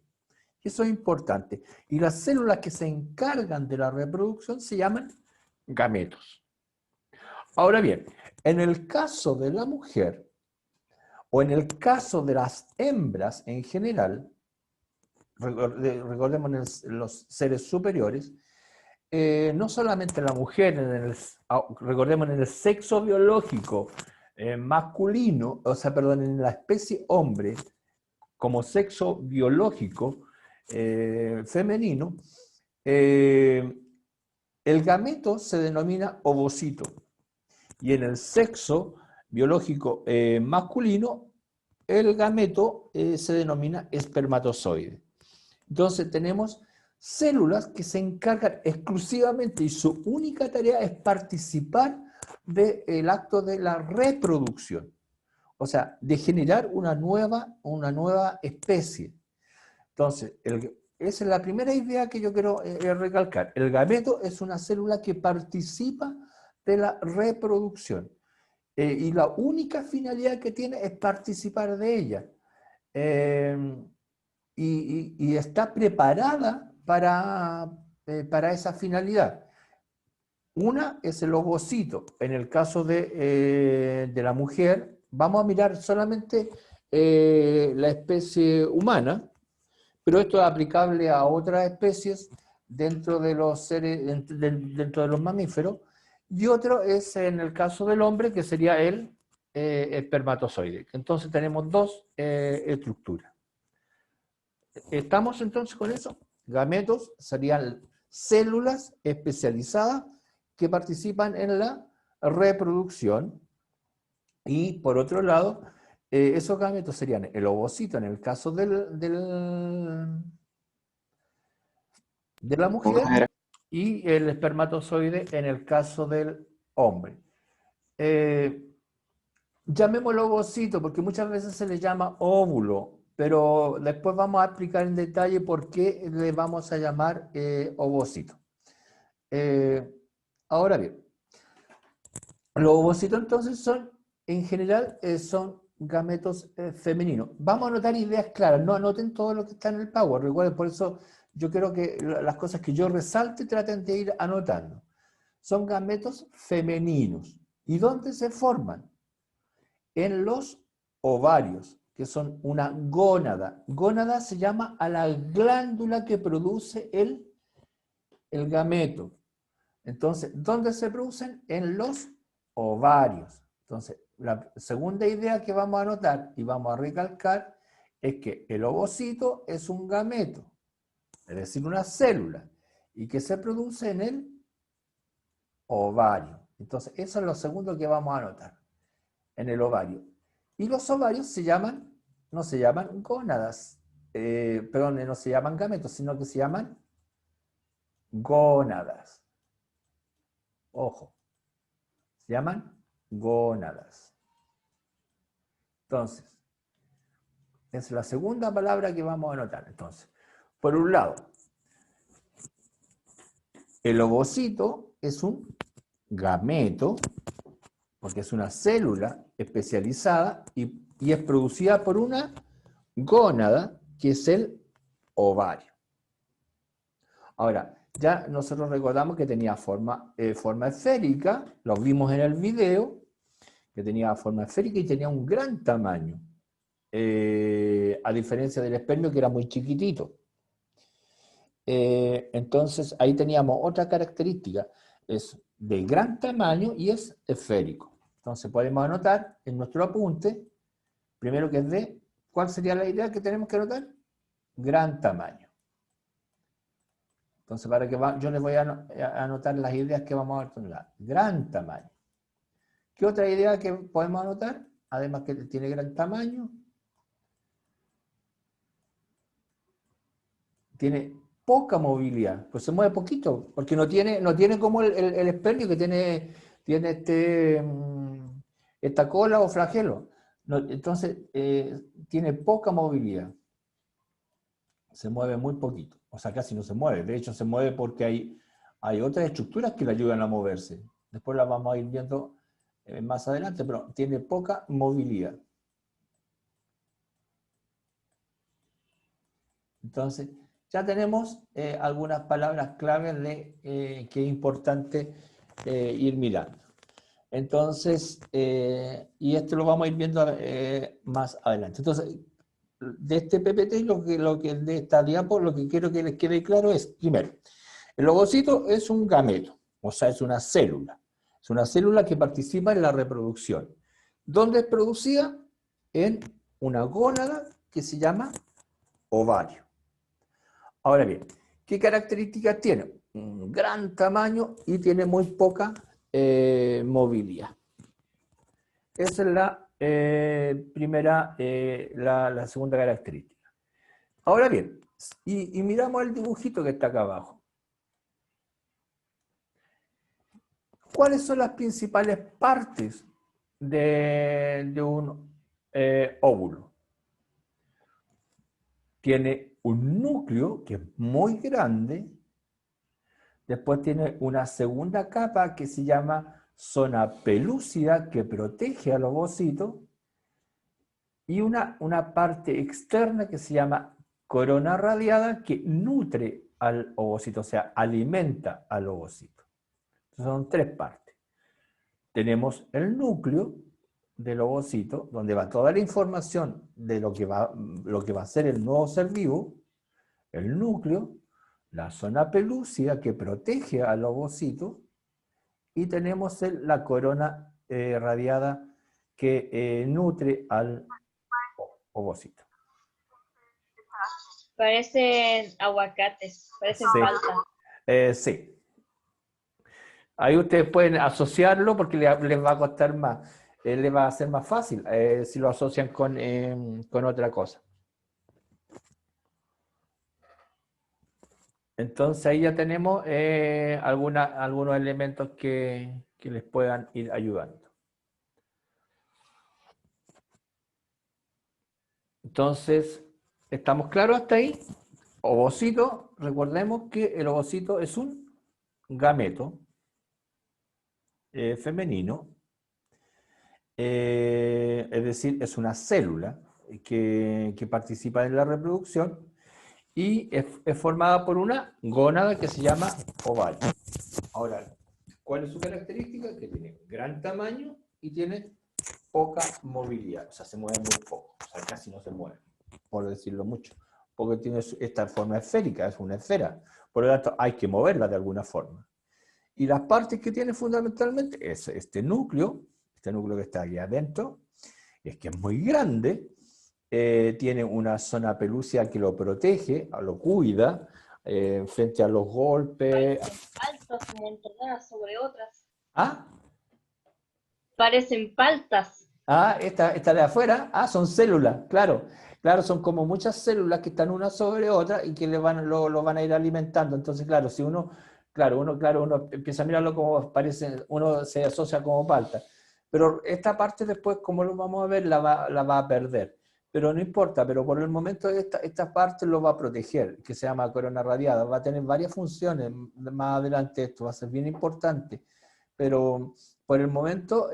Eso es importante. Y las células que se encargan de la reproducción se llaman gametos. Ahora bien, en el caso de la mujer, O en el caso de las hembras en general, recordemos en los seres superiores, no solamente la mujer, recordemos en el sexo biológico masculino, o sea, perdón, en la especie hombre, como sexo biológico femenino, el gameto se denomina ovocito. Y en el sexo biológico masculino, el gameto se denomina espermatozoide. Entonces tenemos células que se encargan exclusivamente y su única tarea es participar del acto de la reproducción. O sea, de generar una nueva especie. Entonces, esa es la primera idea que yo quiero recalcar. El gameto es una célula que participa de la reproducción. Y la única finalidad que tiene es participar de ella. Y está preparada para esa finalidad. Una es el ovocito. En el caso de la mujer, vamos a mirar solamente la especie humana, pero esto es aplicable a otras especies dentro de los seres, dentro de los mamíferos, y otro es en el caso del hombre, que sería el espermatozoide. Entonces tenemos dos estructuras. ¿Estamos entonces con eso? Gametos serían células especializadas que participan en la reproducción, y por otro lado, esos gametos serían el ovocito en el caso de la mujer y el espermatozoide en el caso del hombre. Llamémoslo ovocito porque muchas veces se le llama óvulo, pero después vamos a explicar en detalle por qué le vamos a llamar ovocito. Ahora bien, los ovocitos entonces son, en general, son gametos femeninos. Vamos a anotar ideas claras, no anoten todo lo que está en el Power, recuerden, por eso yo quiero que las cosas que yo resalte traten de ir anotando. Son gametos femeninos. ¿Y dónde se forman? En los ovarios, que son una gónada. Gónada se llama a la glándula que produce el gameto. Entonces, ¿dónde se producen? En los ovarios. Entonces, la segunda idea que vamos a anotar y vamos a recalcar es que el ovocito es un gameto, es decir, una célula, y que se produce en el ovario. Entonces, eso es lo segundo que vamos a anotar, en el ovario. Y los ovarios no se llaman gónadas, no se llaman gametos, sino que se llaman gónadas. Ojo, se llaman gónadas. Entonces, es la segunda palabra que vamos a anotar. Entonces, por un lado, el ovocito es un gameto, porque es una célula especializada y es producida por una gónada, que es el ovario. Ahora, ya nosotros recordamos que tenía forma esférica, lo vimos en el video, que tenía forma esférica y tenía un gran tamaño, a diferencia del espermio, que era muy chiquitito. Entonces, ahí teníamos otra característica, es de gran tamaño y es esférico. Entonces, podemos anotar en nuestro apunte, primero que es ¿cuál sería la idea que tenemos que anotar? Gran tamaño. Entonces, yo les voy a anotar las ideas que vamos a anotar. Gran tamaño. ¿Qué otra idea que podemos anotar? Además que tiene gran tamaño. Tiene poca movilidad, pues se mueve poquito, porque no tiene como el espermio, que tiene esta cola o flagelo. Entonces, tiene poca movilidad. Se mueve muy poquito, o sea, casi no se mueve. De hecho, se mueve porque hay otras estructuras que le ayudan a moverse. Después las vamos a ir viendo más adelante, pero tiene poca movilidad. Entonces, ya tenemos algunas palabras claves que es importante ir mirando. Entonces, y esto lo vamos a ir viendo más adelante. Entonces, de este PPT, de esta diapo, lo que quiero que les quede claro es, primero, el ovocito es un gameto, o sea, es una célula. Es una célula que participa en la reproducción. ¿Dónde es producida? En una gónada que se llama ovario. Ahora bien, ¿qué características tiene? Un gran tamaño y tiene muy poca movilidad. Esa es la primera, la segunda característica. Ahora bien, y miramos el dibujito que está acá abajo. ¿Cuáles son las principales partes de un óvulo? Tiene un núcleo que es muy grande, después tiene una segunda capa que se llama zona pelúcida que protege al ovocito y una parte externa que se llama corona radiada que nutre al ovocito, o sea, alimenta al ovocito. Son tres partes. Tenemos el núcleo del ovocito, donde va toda la información de lo que va a ser el nuevo ser vivo, el núcleo, la zona pelúcida que protege al ovocito, y tenemos la corona radiada que nutre al ovocito. Parecen aguacates, parecen Sí. palta. Sí. Ahí ustedes pueden asociarlo porque les va a costar más, les va a ser más fácil si lo asocian con otra cosa. Entonces ahí ya tenemos algunos elementos que les puedan ir ayudando. Entonces, ¿estamos claros hasta ahí? Ovocito, recordemos que el ovocito es un gameto femenino, es decir, es una célula que participa en la reproducción y es formada por una gónada que se llama ovario. Ahora, ¿cuál es su característica? Que tiene gran tamaño y tiene poca movilidad, o sea, se mueve muy poco, o sea, casi no se mueve, por decirlo mucho, porque tiene esta forma esférica, es una esfera, por lo tanto hay que moverla de alguna forma. Y las partes que tiene fundamentalmente es este núcleo que está aquí adentro, es que es muy grande, tiene una zona pelúcida que lo protege, lo cuida, frente a los golpes. Paltas amontonadas sobre otras. ¿Ah? Parecen paltas. Ah, esta de afuera, son células, claro. Claro, son como muchas células que están una sobre otra y que lo van a ir alimentando. Entonces, claro, si uno empieza a mirarlo como parece, uno se asocia como palta. Pero esta parte después, como lo vamos a ver, la va a perder. Pero no importa, pero por el momento esta parte lo va a proteger, que se llama corona radiada. Va a tener varias funciones. Más adelante esto va a ser bien importante. Pero por el momento,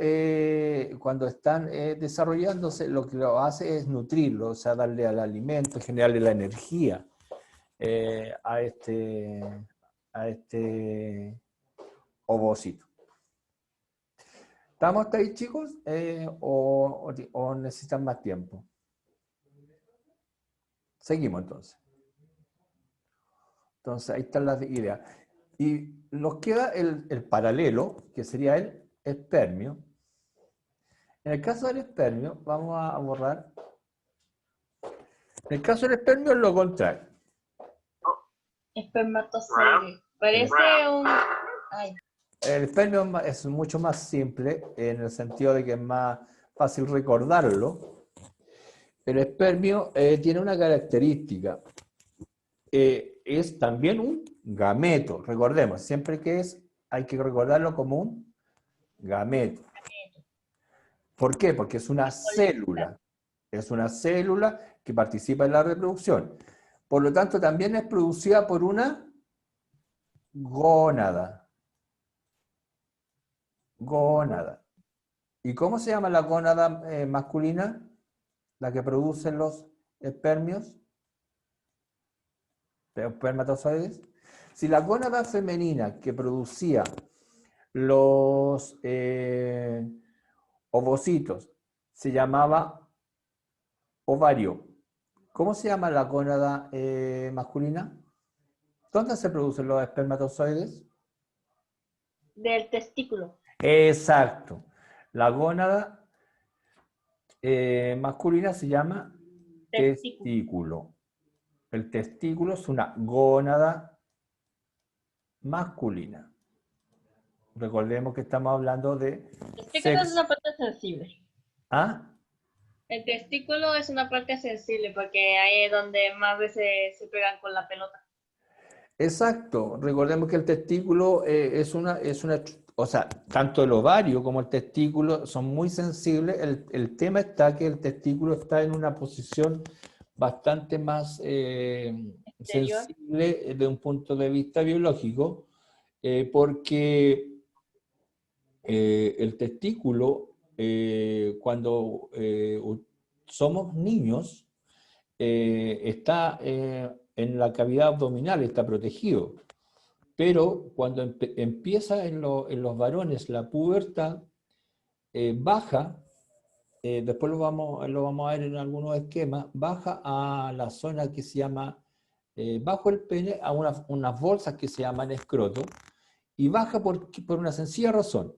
cuando están desarrollándose, lo que lo hace es nutrirlo, o sea, darle al alimento, generarle la energía a este ovocito. ¿Estamos hasta ahí, chicos? ¿O necesitan más tiempo? Seguimos, entonces. Entonces, ahí están las ideas. Y nos queda el paralelo, que sería el espermio. En el caso del espermio, vamos a borrar. En el caso del espermio es lo contrario. Espermatozoide. Parece un... Ay. El espermio es mucho más simple, en el sentido de que es más fácil recordarlo. El espermio tiene una característica. Es también un gameto. Recordemos, siempre que hay que recordarlo como un gameto. ¿Por qué? Porque es una célula. Es una célula que participa en la reproducción. Por lo tanto, también es producida por una gónada. Gónada. ¿Y cómo se llama la gónada masculina? La que producen los espermios. Espermatozoides. Si la gónada femenina que producía los ovocitos se llamaba ovario. ¿Cómo se llama la gónada masculina? ¿Dónde se producen los espermatozoides? Del testículo. Exacto. La gónada masculina se llama testículo. El testículo es una gónada masculina. Recordemos que estamos hablando de El testículo es una parte sensible. ¿Ah? El testículo es una parte sensible porque ahí es donde más veces se pegan con la pelota. Exacto. Recordemos que el testículo o sea, tanto el ovario como el testículo son muy sensibles. El tema está que el testículo está en una posición bastante más sensible desde un punto de vista biológico, porque el testículo, cuando somos niños, está en la cavidad abdominal, está protegido. Pero cuando empieza en los varones la pubertad, baja, después lo vamos a ver en algunos esquemas, baja a la zona que se llama, bajo el pene, a unas bolsas que se llaman escroto, y baja por una sencilla razón.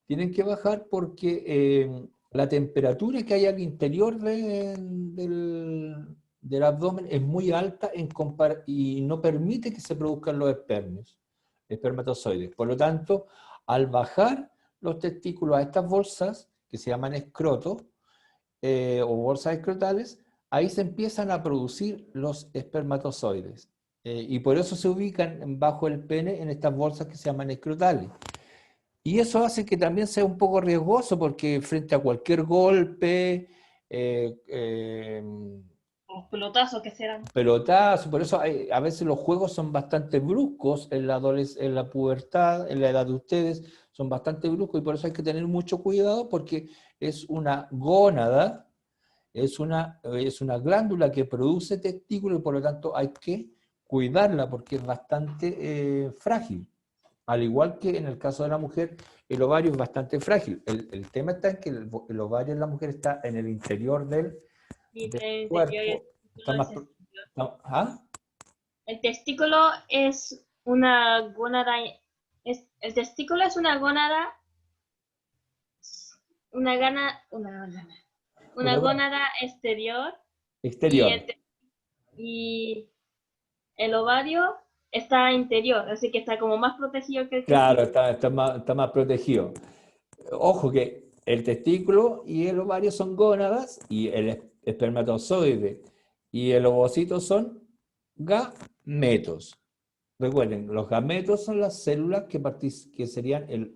Tienen que bajar porque la temperatura que hay al interior del abdomen es muy alta y no permite que se produzcan los espermatozoides. Por lo tanto, al bajar los testículos a estas bolsas, que se llaman escrotos, o bolsas escrotales, ahí se empiezan a producir los espermatozoides. Y por eso se ubican bajo el pene en estas bolsas que se llaman escrotales. Y eso hace que también sea un poco riesgoso, porque frente a cualquier golpe, Los pelotazos que serán. pelotazo, por eso a veces los juegos son bastante bruscos en la pubertad, en la edad de ustedes, son bastante bruscos, y por eso hay que tener mucho cuidado, porque es una gónada, es una glándula que produce testículos, y por lo tanto hay que cuidarla, porque es bastante frágil. Al igual que en el caso de la mujer, el ovario es bastante frágil. El tema está en que el ovario en la mujer está en el interior del cuerpo. El testículo es una gónada. El testículo es una gónada. Una gónada exterior. Y el ovario está interior, así que está como más protegido que el testículo. Claro, está más protegido. Ojo que el testículo y el ovario son gónadas, y el espermatozoide y el ovocito son gametos. Recuerden, los gametos son las células que serían el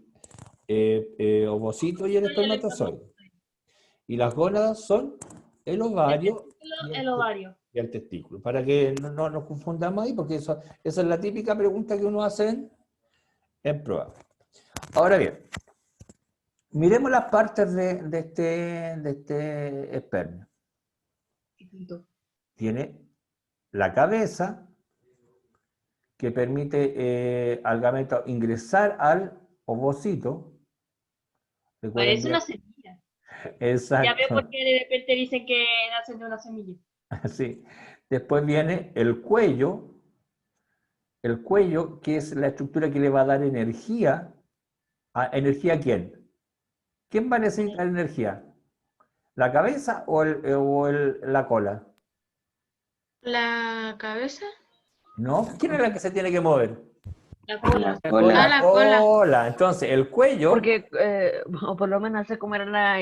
ovocito y el espermatozoide. Y las gónadas son el ovario y el testículo. Para que no nos confundamos ahí, porque esa es la típica pregunta que uno hace en prueba. Ahora bien, miremos las partes de este esperma. Tiene la cabeza, que permite al gameto ingresar al ovocito. Parece una semilla. Exacto. Ya veo por qué de repente dicen que nacen de una semilla. Sí. Después viene el cuello, que es la estructura que le va a dar energía. ¿Energía a quién? ¿Quién va a necesitar energía? ¿La cabeza o la cola? ¿La cabeza? ¿No? ¿Quién es la que se tiene que mover? La cola. Ah, la cola. Entonces, el cuello... Porque, o por lo menos sé cómo era la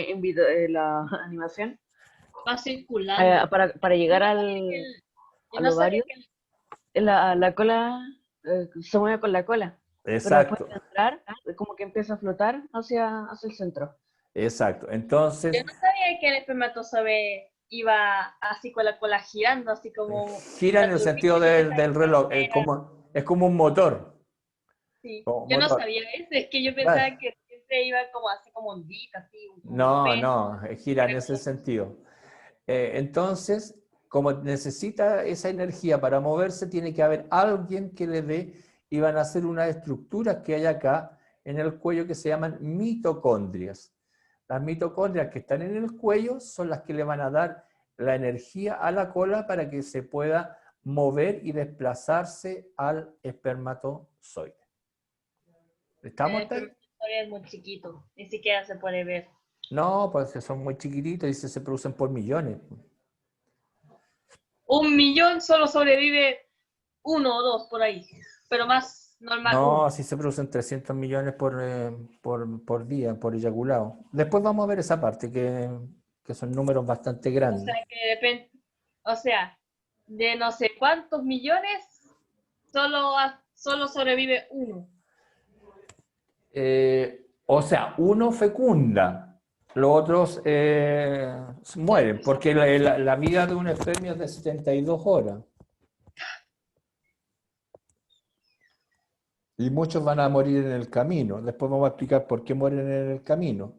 animación, Va circulando. para llegar al ovario, la cola se mueve con la cola. Exacto. Pero después de entrar, como que empieza a flotar hacia el centro. Exacto. Entonces... Yo no sabía que el espermatozoide iba así con la cola girando, así como... Gira en el sentido del reloj, es como un motor. Sí. Como Yo no motor. sabía eso, es que yo pensaba que siempre iba como así como ondita, así. No, gira en ese sentido. Entonces, como necesita esa energía para moverse, tiene que haber alguien que le dé, y van a ser unas estructuras que hay acá, en el cuello que se llaman mitocondrias. Las mitocondrias que están en el cuello son las que le van a dar la energía a la cola para que se pueda mover y desplazarse al espermatozoide. ¿Estamos? El espermatozoide es muy chiquito, ni siquiera se puede ver. No, pues son muy chiquititos y se producen por millones. 1.000.000 solo sobrevive 1 o 2 por ahí, pero más normal. No, así se producen 300 millones por día, por eyaculado. Después vamos a ver esa parte, que son números bastante O grandes. sea, que depende, o sea, de no sé cuántos millones, solo sobrevive 1. O sea, uno fecunda, los otros mueren, porque la vida de un espermio es de 72 horas. Y muchos van a morir en el camino. Después vamos a explicar por qué mueren en el camino.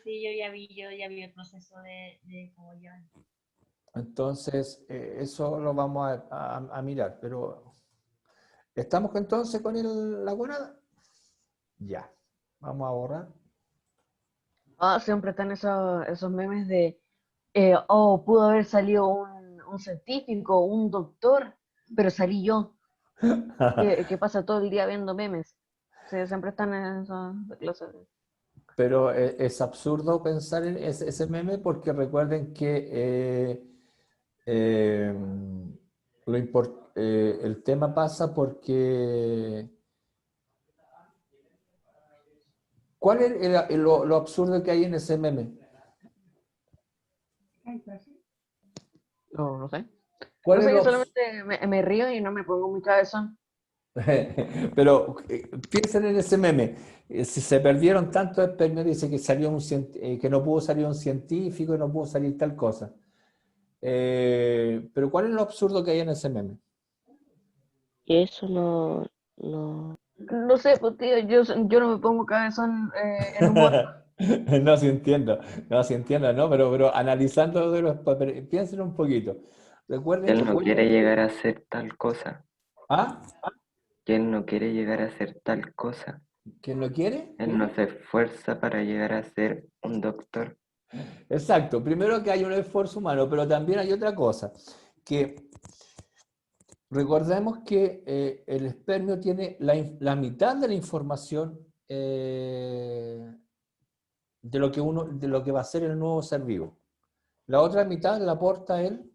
Sí, yo ya vi el proceso de cómo llevan. Entonces, eso lo vamos a mirar. Pero, ¿estamos entonces con la gonada? Ya. Vamos a borrar. Siempre están esos memes de, pudo haber salido un científico, un doctor, pero salí yo, que pasa todo el día viendo memes. Sí, siempre están en esa clase. Pero es absurdo pensar en ese meme porque recuerden que el tema pasa porque... ¿Cuál es lo absurdo que hay en ese meme? No sé. ¿Cuál No es sé, lo yo solamente me río y no me pongo muy cabezón. Pero piensen en ese meme. Si se perdieron tantos espermios, dice que salió que no pudo salir un científico y no pudo salir tal cosa. Pero ¿cuál es lo absurdo que hay en ese meme? Eso no. No sé, pues tío, yo no me pongo cabezón en humor. No, sí entiendo, ¿no? Pero analizando piensen un poquito. Recuerden que Él no quiere llegar a hacer tal cosa. ¿Ah? Que él no quiere llegar a hacer tal cosa. ¿Quién lo quiere? Él no se esfuerza para llegar a ser un doctor. Exacto, primero que hay un esfuerzo humano, pero también hay otra cosa, que recordemos que el espermio tiene la mitad de la información de lo que va a ser el nuevo ser vivo. La otra mitad la aporta el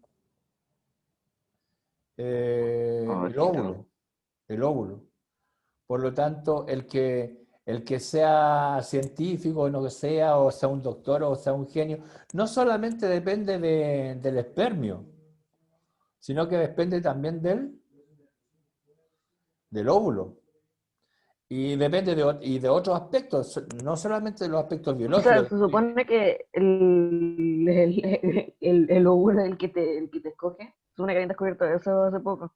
óvulo. El óvulo. Por lo tanto, el que sea científico o sea un doctor, o sea un genio, no solamente depende del espermio, sino que depende también del óvulo. Y depende de otros aspectos, no solamente de los aspectos O sea, biológicos. se supone que el óvulo es el que te escoge. Se supone que habían descubierto eso hace poco.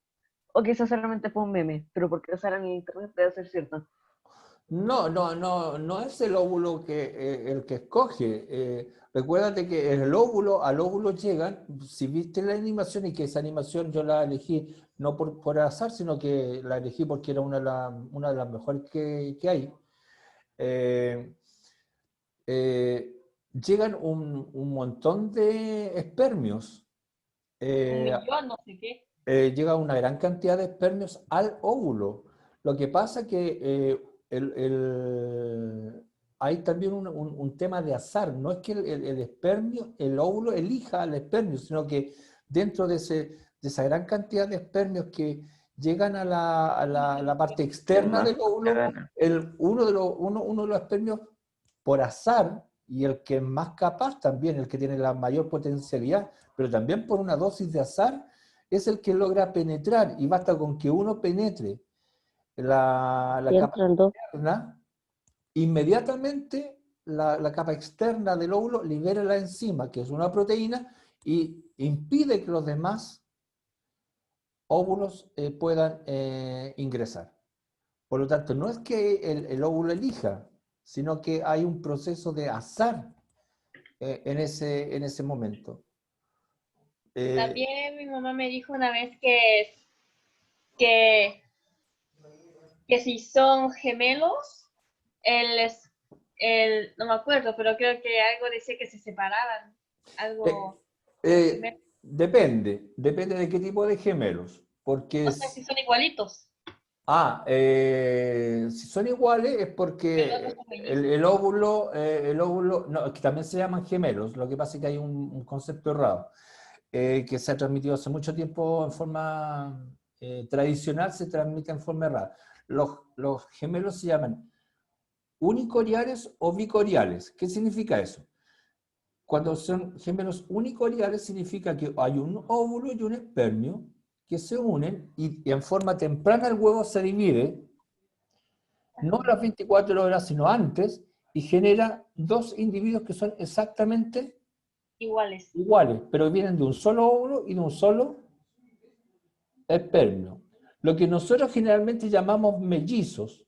O quizás solamente fue un meme, pero porque sale en internet debe ser cierto. No es el óvulo el que escoge. Recuérdate que al óvulo llegan, si viste la animación, y que esa animación yo la elegí no por azar, sino que la elegí porque era una de las mejores que hay. Llegan un montón de espermios. 1.000.000, no sé qué. Llega una gran cantidad de espermios al óvulo. Lo que pasa que hay también un tema de azar. No es que el espermio, el óvulo elija al espermio, sino que dentro de esa gran cantidad de espermios que llegan a la parte externa del óvulo, uno de los espermios, por azar, y el que es más capaz también, el que tiene la mayor potencialidad, pero también por una dosis de azar, es el que logra penetrar, y basta con que uno penetre la capa externa, inmediatamente la capa externa del óvulo libera la enzima, que es una proteína, y impide que los demás óvulos puedan ingresar. Por lo tanto, no es que el óvulo elija, sino que hay un proceso de azar en ese momento. También mi mamá me dijo una vez que si son gemelos, no me acuerdo, pero creo que algo decía que se separaban. Algo. Depende de qué tipo de gemelos, porque No sé si son igualitos. si son iguales es El otro porque son mellizos. el óvulo, no, es que también se llaman gemelos, lo que pasa es que hay un concepto errado, que se ha transmitido hace mucho tiempo en forma tradicional, se transmite en forma errada. Los gemelos se llaman unicoriales o bicoriales. ¿Qué significa eso? Cuando son gemelos unicoriales significa que hay un óvulo y un espermio que se unen y en forma temprana el huevo se divide, no a las 24 horas, sino antes, y genera dos individuos que son exactamente Iguales. iguales, pero vienen de un solo óvulo y de un solo espermio. Lo que nosotros generalmente llamamos mellizos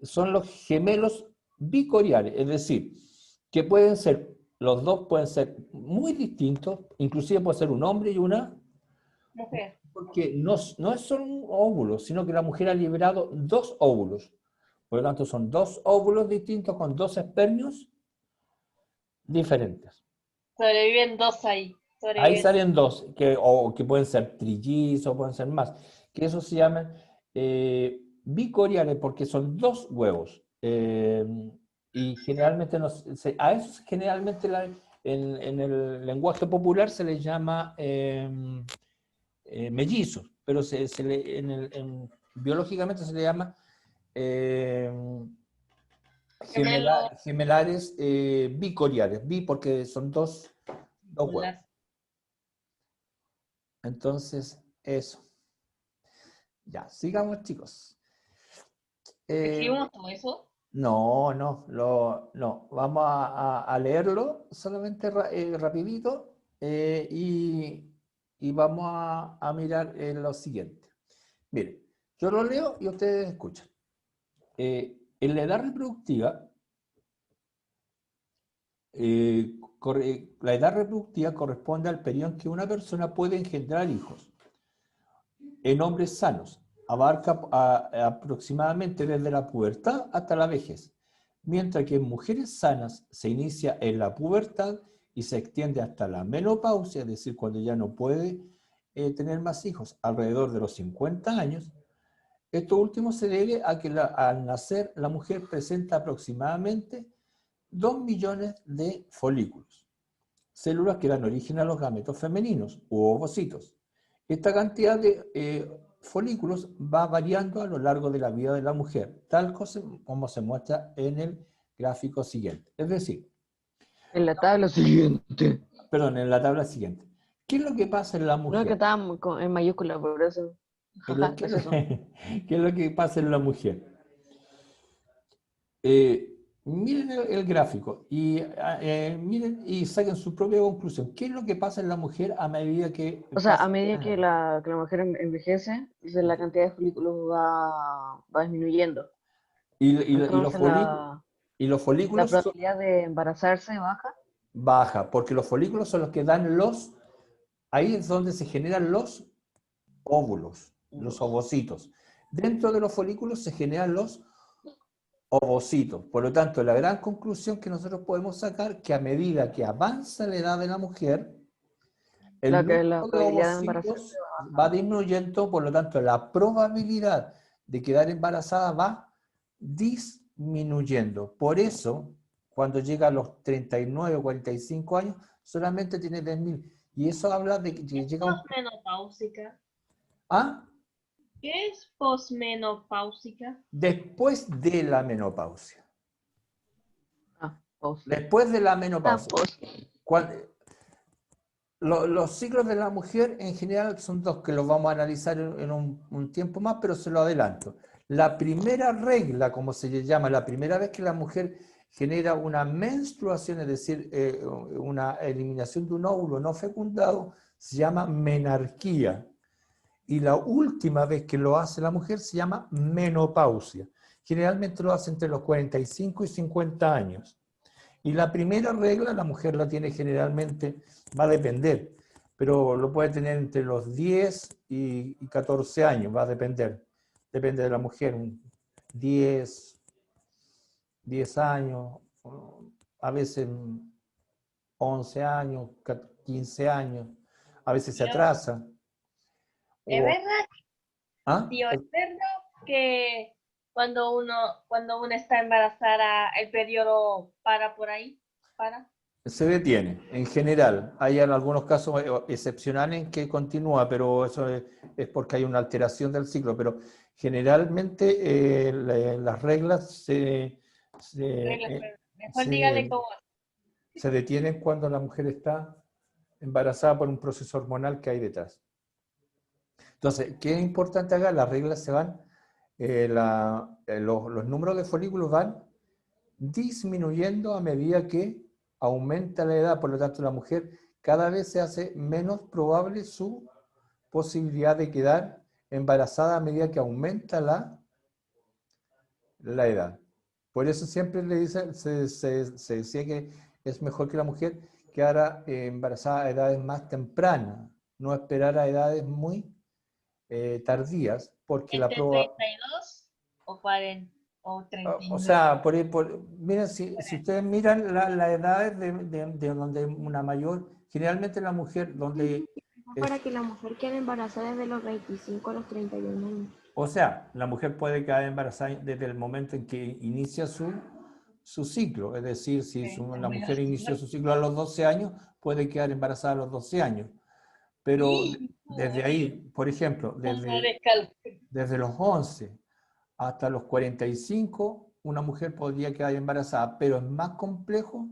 son los gemelos bicoriales, es decir, que pueden ser, los dos pueden ser muy distintos, inclusive puede ser un hombre y una Mujer. porque no es solo un óvulo, sino que la mujer ha liberado dos óvulos. Por lo tanto, son dos óvulos distintos con dos espermios diferentes. Sobreviven dos ahí. Ahí Sobreviven. salen dos, o que pueden ser trillizos, pueden ser más, que eso se llaman bicoriales porque son dos huevos. Y generalmente, a eso generalmente en el lenguaje popular se les llama mellizos, pero biológicamente se le llama Gemelo. gemelares bicoriales, porque son dos huevos. Entonces, eso. Ya, sigamos, chicos. ¿Escribimos todo eso? No, no. Vamos a leerlo solamente rapidito y vamos a mirar lo siguiente. Miren, yo lo leo y ustedes escuchan. En la edad reproductiva, la edad reproductiva corresponde al periodo en que una persona puede engendrar hijos. En hombres sanos, abarca aproximadamente desde la pubertad hasta la vejez, mientras que en mujeres sanas se inicia en la pubertad y se extiende hasta la menopausia, es decir, cuando ya no puede tener más hijos, alrededor de los 50 años. Esto último se debe a que al nacer la mujer presenta aproximadamente 2 millones de folículos, células que dan origen a los gametos femeninos u ovocitos. Esta cantidad de folículos va variando a lo largo de la vida de la mujer, tal como se muestra en el gráfico siguiente. Es decir, En la tabla siguiente. perdón, en la tabla siguiente. ¿Qué es lo que pasa en la mujer? No, que estaba en mayúscula, por eso. Jaja, ¿Qué gracioso. es lo que pasa en la mujer? Miren el gráfico y miren y saquen su propia conclusión. ¿Qué es lo que pasa en la mujer a medida que O sea, a pasa medida la que edad? la mujer envejece, la cantidad de folículos va disminuyendo. Y Entonces los la folículos probabilidad de embarazarse baja. baja, porque los folículos son los que dan ahí es donde se generan los óvulos, los ovocitos. Dentro de los folículos se generan los ovocitos. Por lo tanto, la gran conclusión que nosotros podemos sacar que a medida que avanza la edad de la mujer, el La número de probabilidad de embarazarse ovocitos va va bajando. disminuyendo, por lo tanto, la probabilidad de quedar embarazada va disminuyendo. Por eso, cuando llega a los 39 o 45 años, solamente tiene 10.000. Y eso habla de que llega a un... Posmenopáusica. ¿Ah? ¿Qué es posmenopáusica? Después de la menopausia. Post. Después de la menopausia. Post. Los ciclos de la mujer en general son dos que los vamos a analizar en un tiempo más, pero se lo adelanto. La primera regla, como se le llama, la primera vez que la mujer genera una menstruación, es decir, una eliminación de un óvulo no fecundado, se llama menarquía. Y la última vez que lo hace la mujer se llama menopausia. Generalmente lo hace entre los 45 y 50 años. Y la primera regla la mujer la tiene generalmente, va a depender, pero lo puede tener entre los 10 y 14 años, va a depender. Depende de la mujer, 10, 10 años, a veces 11 años, 15 años, a veces se Dios. atrasa. ¿Es O- verdad, ¿Ah? tío? ¿Es verdad que cuando uno está embarazada, el periodo para por ahí? ¿Para? Se detiene, en general. Hay en algunos casos excepcionales en que continúa, pero eso es porque hay una alteración del ciclo. Pero generalmente las reglas Reglas, pero mejor dígale cómo. se detienen cuando la mujer está embarazada por un proceso hormonal que hay detrás. Entonces, ¿qué es importante acá? Las reglas se van, los números de folículos van disminuyendo a medida que aumenta la edad, por lo tanto la mujer cada vez se hace menos probable su posibilidad de quedar embarazada a medida que aumenta la edad. Por eso siempre se decía que es mejor que la mujer quedara embarazada a edades más tempranas, no esperar a edades muy tardías, porque la ¿Entre prueba... 32 o 40 o O 39? sea, miren, si ustedes miran las edades de donde una mayor, generalmente la mujer, donde, Para que la mujer quede embarazada desde los 25 a los 31 años. o sea, la mujer puede quedar embarazada desde el momento en que inicia su ciclo, es decir, si la mujer inició su ciclo a los 12 años, puede quedar embarazada a los 12 años. Pero desde ahí, por ejemplo, desde los 11 hasta los 45, una mujer podría quedar embarazada, pero es más complejo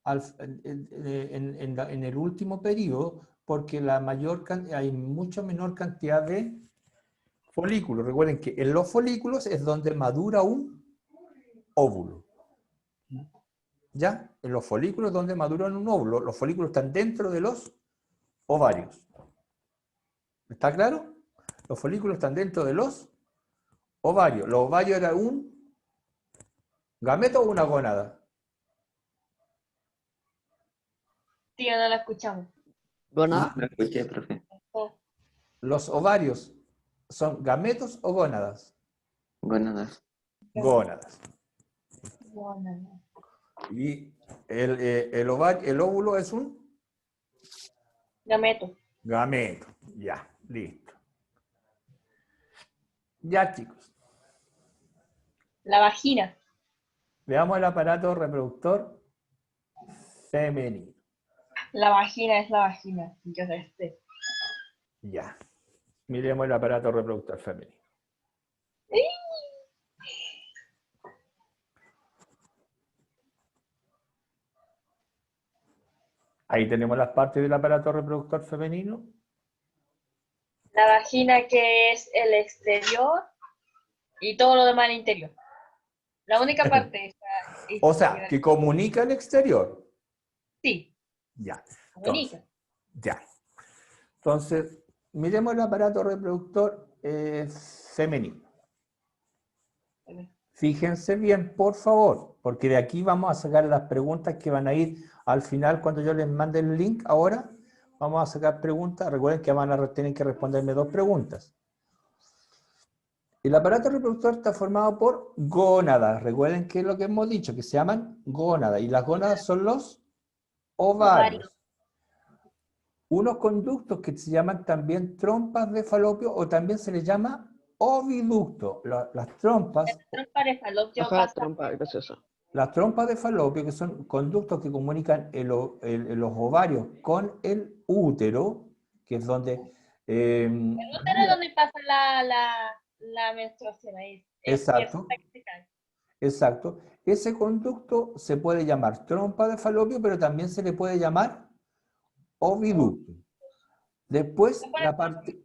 en el último periodo porque hay mucho menor cantidad de folículos. Recuerden que en los folículos es donde madura un óvulo. ¿Ya? En los folículos es donde maduran un óvulo. Los folículos están dentro de los ovarios. ¿Está claro? Los folículos están dentro de los ovarios. Los ovarios eran un gameto o una gónada. Tío, no la escuchamos. Bueno, No escuché, profe. Los ovarios son gametos o gónadas. Gónadas. Gónadas. Bueno, Y el óvulo es un gameto. gameto. Ya, listo. Ya, chicos. La vagina. Veamos el aparato reproductor femenino. La vagina es la vagina. Yo sé. Ya. Miremos el aparato reproductor femenino. Ahí tenemos las partes del aparato reproductor femenino. La vagina que es el exterior y todo lo demás el interior. La única parte es O sea, que comunica el exterior. sí, Ya. comunica. Ya. Entonces, miremos el aparato reproductor femenino. Fíjense bien, por favor, porque de aquí vamos a sacar las preguntas que van a ir al final cuando yo les mande el link. Ahora vamos a sacar preguntas. Recuerden que tienen que responderme 2 preguntas. El aparato reproductor está formado por gónadas. Recuerden que es lo que hemos dicho, que se llaman gónadas. Y las gónadas son los ovarios. Unos conductos que se llaman también trompas de falopio o también se les llama oviducto. Las trompas... Trompa de falopio Ajá, pasa. trompa, gracioso. Las trompas de falopio, que son conductos que comunican los ovarios con el útero, que es donde... El útero es donde pasa la menstruación. Ahí. Exacto. Exacto. Ese conducto se puede llamar trompa de falopio, pero también se le puede llamar oviducto. Después,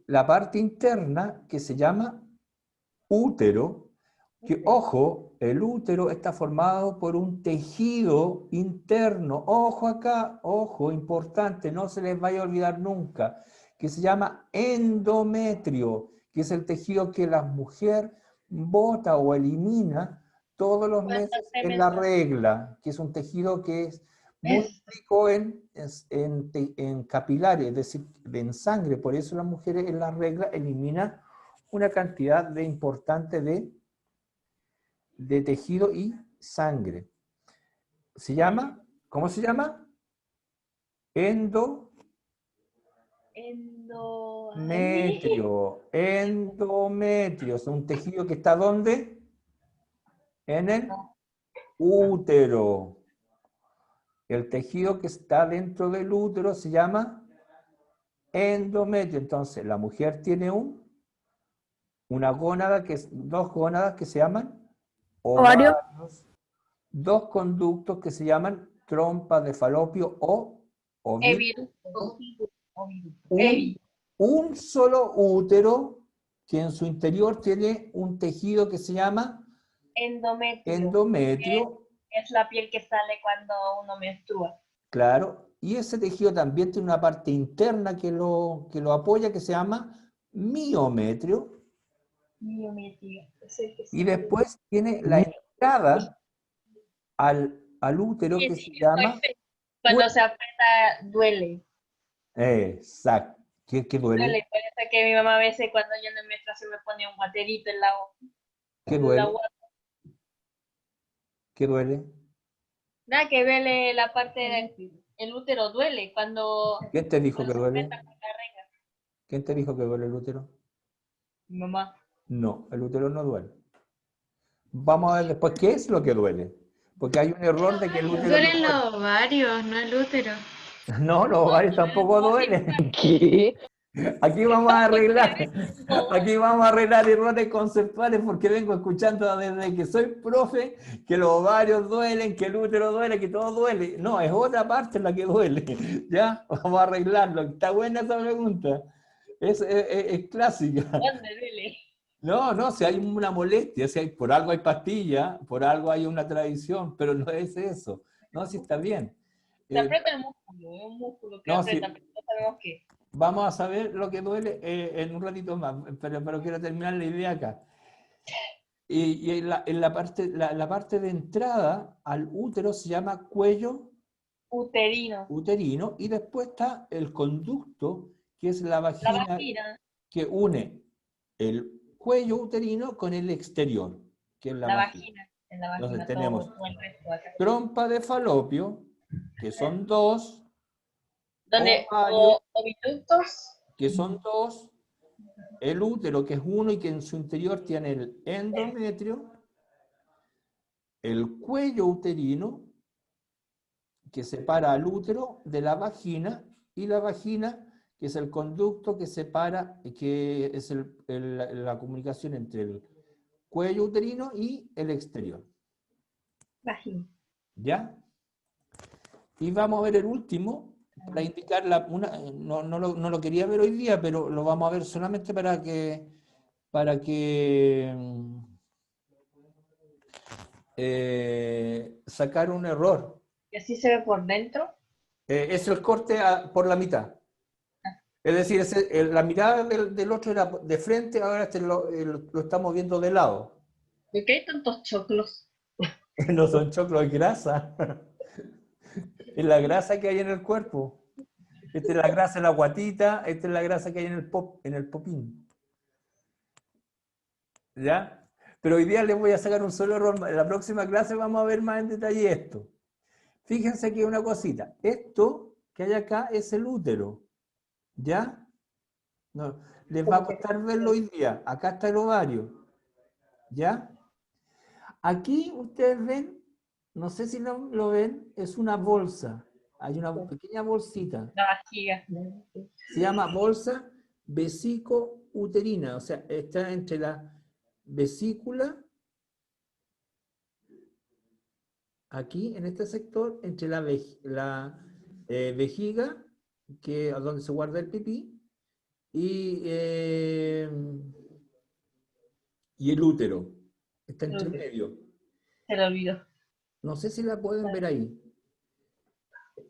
la parte interna, que se llama útero, que, ojo, el útero está formado por un tejido interno. Ojo acá, ojo, importante, no se les vaya a olvidar nunca, que se llama endometrio, que es el tejido que la mujer bota o elimina todos los meses en la regla, que es un tejido que es muy rico en capilares, es decir, en sangre. Por eso las mujeres en la regla eliminan una cantidad importante de tejido y sangre. Se llama, ¿cómo se llama? Endometrio. Endometrio. Es un tejido que está ¿dónde? En el útero. El tejido que está dentro del útero se llama endometrio. Entonces, la mujer tiene una gónada, dos gónadas que se llaman Ovario. ovarios, dos conductos que se llaman trompas de falopio o ovíducto, un solo útero que en su interior tiene un tejido que se llama endometrio. Es la piel que sale cuando uno menstrua. Claro, y ese tejido también tiene una parte interna que lo apoya, que se llama miometrio. Y después tiene la entrada al útero que se llama... Cuando se aprieta, duele. Exacto. ¿Qué duele? Duele. Parece que mi mamá a veces cuando yo en la menstruación me pone un guaterito en la ¿Qué duele? ¿Qué duele? Nada, que duele la parte del útero, duele cuando... ¿Quién te dijo que se duele? aprieta con la regla. ¿Quién te dijo que duele el útero? Mi mamá. No, el útero no duele. Vamos a ver después qué es lo que duele. Porque hay un error de que el útero... Duelen los ovarios, no el útero. No, los ovarios tampoco duelen. ¿Qué? Aquí vamos a arreglar errores conceptuales porque vengo escuchando desde que soy profe que los ovarios duelen, que el útero duele, que todo duele. No, es otra parte la que duele. ¿Ya? Vamos a arreglarlo. Está buena esa pregunta. Es clásica. ¿Dónde duele? No, si hay una molestia, por algo hay pastilla, por algo hay una tradición, pero no es eso. No, si está bien. Se aprieta el músculo, es un músculo que no, aprieta, sí. pero no sabemos qué. Vamos a saber lo que duele en un ratito más, pero quiero terminar la idea acá. Y en la parte de entrada al útero se llama cuello uterino, y después está el conducto, que es la vagina, que une el cuello uterino con el exterior, que es la vagina. En la vagina. Entonces tenemos trompa de falopio, que son dos, donde oviductos, que son dos, el útero, que es uno y que en su interior tiene el endometrio, el cuello uterino, que separa al útero de la vagina, y la vagina, que es el conducto que separa, que es la comunicación entre el cuello uterino y el exterior. Vagina. ¿Ya? Y vamos a ver el último, para indicar no lo quería ver hoy día, pero lo vamos a ver solamente para que sacar un error. ¿Y así se ve por dentro? Es el corte por la mitad. Es decir, la mirada del otro era de frente, ahora lo estamos viendo de lado. ¿Por qué hay tantos choclos? No son choclos, es grasa. Es la grasa que hay en el cuerpo. Esta es la grasa en la guatita, esta es la grasa que hay en el popín. ¿Ya? Pero hoy día les voy a sacar un solo error. En la próxima clase vamos a ver más en detalle esto. Fíjense que una cosita. Esto que hay acá es el útero. ¿Ya? No, les va a costar verlo hoy día. Acá está el ovario. ¿Ya? Aquí ustedes ven, no sé si lo ven, es una bolsa. Hay una pequeña bolsita. La vajiga. Se llama bolsa vesíco-uterina. O sea, está entre la vesícula, aquí en este sector, entre la vejiga, donde se guarda el pipí, y el útero. Está entre medio. Se lo olvidó. No sé si la pueden ver ahí.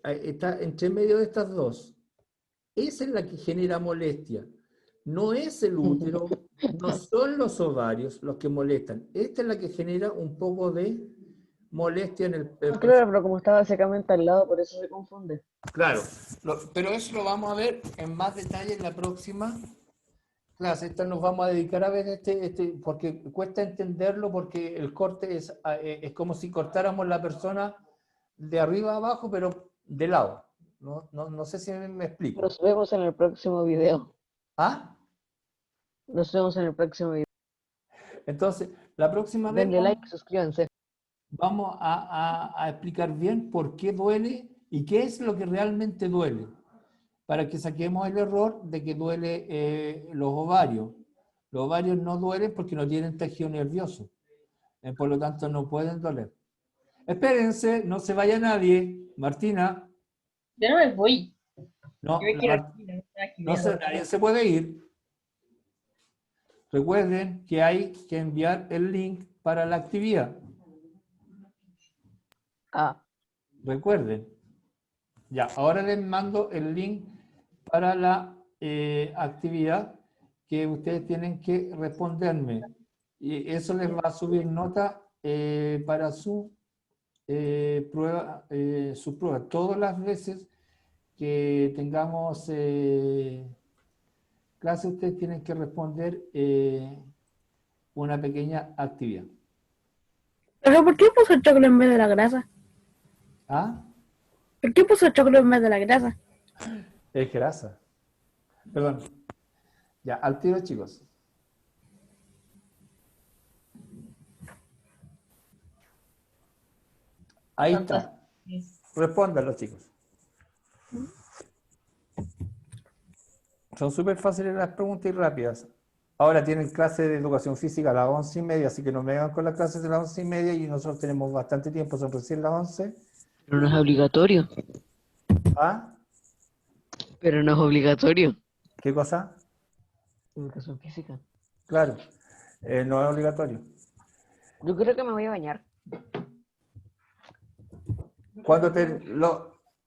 Está entre medio de estas dos. Esa es la que genera molestia. No es el útero, no son los ovarios los que molestan. Esta es la que genera un poco de molestia en el... Claro, pero como está básicamente al lado, por eso se confunde. Claro, pero eso lo vamos a ver en más detalle en la próxima clase, esta nos vamos a dedicar a ver porque cuesta entenderlo, porque el corte es como si cortáramos la persona de arriba a abajo, pero de lado. No sé si me explico. Nos vemos en el próximo video. ¿Ah? Nos vemos en el próximo video. Entonces, la próxima vez Denle like, suscríbanse. vamos a explicar bien por qué duele y qué es lo que realmente duele, para que saquemos el error de que duele los ovarios. Los ovarios no duelen porque no tienen tejido nervioso, por lo tanto no pueden doler. Espérense, no se vaya nadie. Martina. Yo no me voy. No, Yo me quiero aquí, no me estoy aquí, nadie se puede ir. Recuerden que hay que enviar el link para la actividad. Recuerden. Ya, ahora les mando el link para la actividad que ustedes tienen que responderme. Y eso les va a subir nota para su prueba. Todas las veces que tengamos clase, ustedes tienen que responder una pequeña actividad. ¿Pero por qué puso el choclo en vez de la grasa? ¿Ah? ¿Por qué puso el choclo en vez de la grasa? Es grasa. Perdón. Ya, al tiro, chicos. Ahí está. Respóndanlo, chicos. Son súper fáciles las preguntas y rápidas. Ahora tienen clase de educación física a las 11:30, así que no me vengan con las clases de las 11:30 y nosotros tenemos bastante tiempo, son recién las 11. Pero no es obligatorio. ¿Ah? Pero no es obligatorio. ¿Qué cosa? Educación física. Claro, no es obligatorio. Yo creo que me voy a bañar.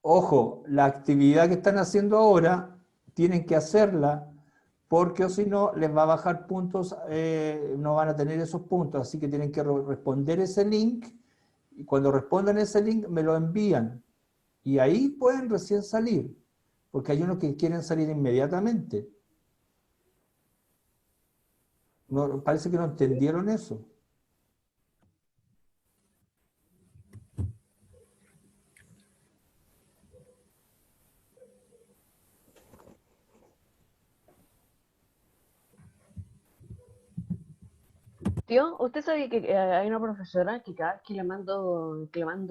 Ojo, la actividad que están haciendo ahora, tienen que hacerla, porque o si no, les va a bajar puntos, no van a tener esos puntos, así que tienen que responder ese link, y cuando respondan ese link, me lo envían, y ahí pueden recién salir, porque hay unos que quieren salir inmediatamente. No, parece que no entendieron eso. Tío, ¿usted sabe que hay una profesora que cada vez que le mando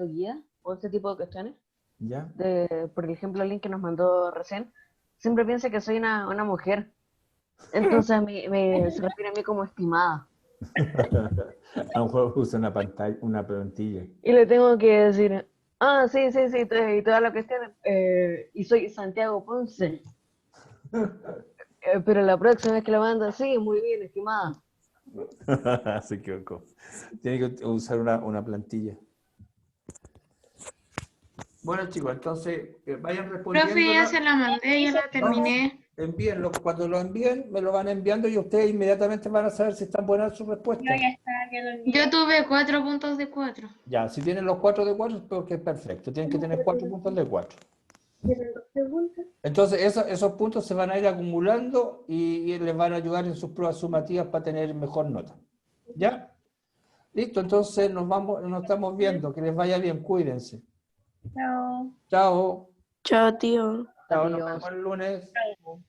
guía o este tipo de cuestiones? ¿Ya? Por ejemplo, el link que nos mandó recién, siempre piensa que soy una mujer. Entonces se refiere a mí como estimada. A lo mejor usa una plantilla. Y le tengo que decir, sí, y toda la cuestión, y soy Santiago Ponce. Pero la próxima vez que la mando, sí, muy bien, estimada. Se equivocó. Tiene que usar una plantilla. Bueno, chicos, entonces vayan respondiendo. Profe, ya se la mandé, ya la terminé. Envíenlo. Cuando lo envíen, me lo van enviando y ustedes inmediatamente van a saber si están buenas sus respuestas. Yo tuve 4 puntos de 4. Ya, si tienen los 4 de 4, porque es perfecto. Tienen que tener 4 puntos de 4. Entonces, esos puntos se van a ir acumulando y les van a ayudar en sus pruebas sumativas para tener mejor nota. ¿Ya? Listo, entonces nos estamos viendo. Que les vaya bien, cuídense. Chao. Chao. Chao, tío. Chao, nos vemos el lunes. Chao.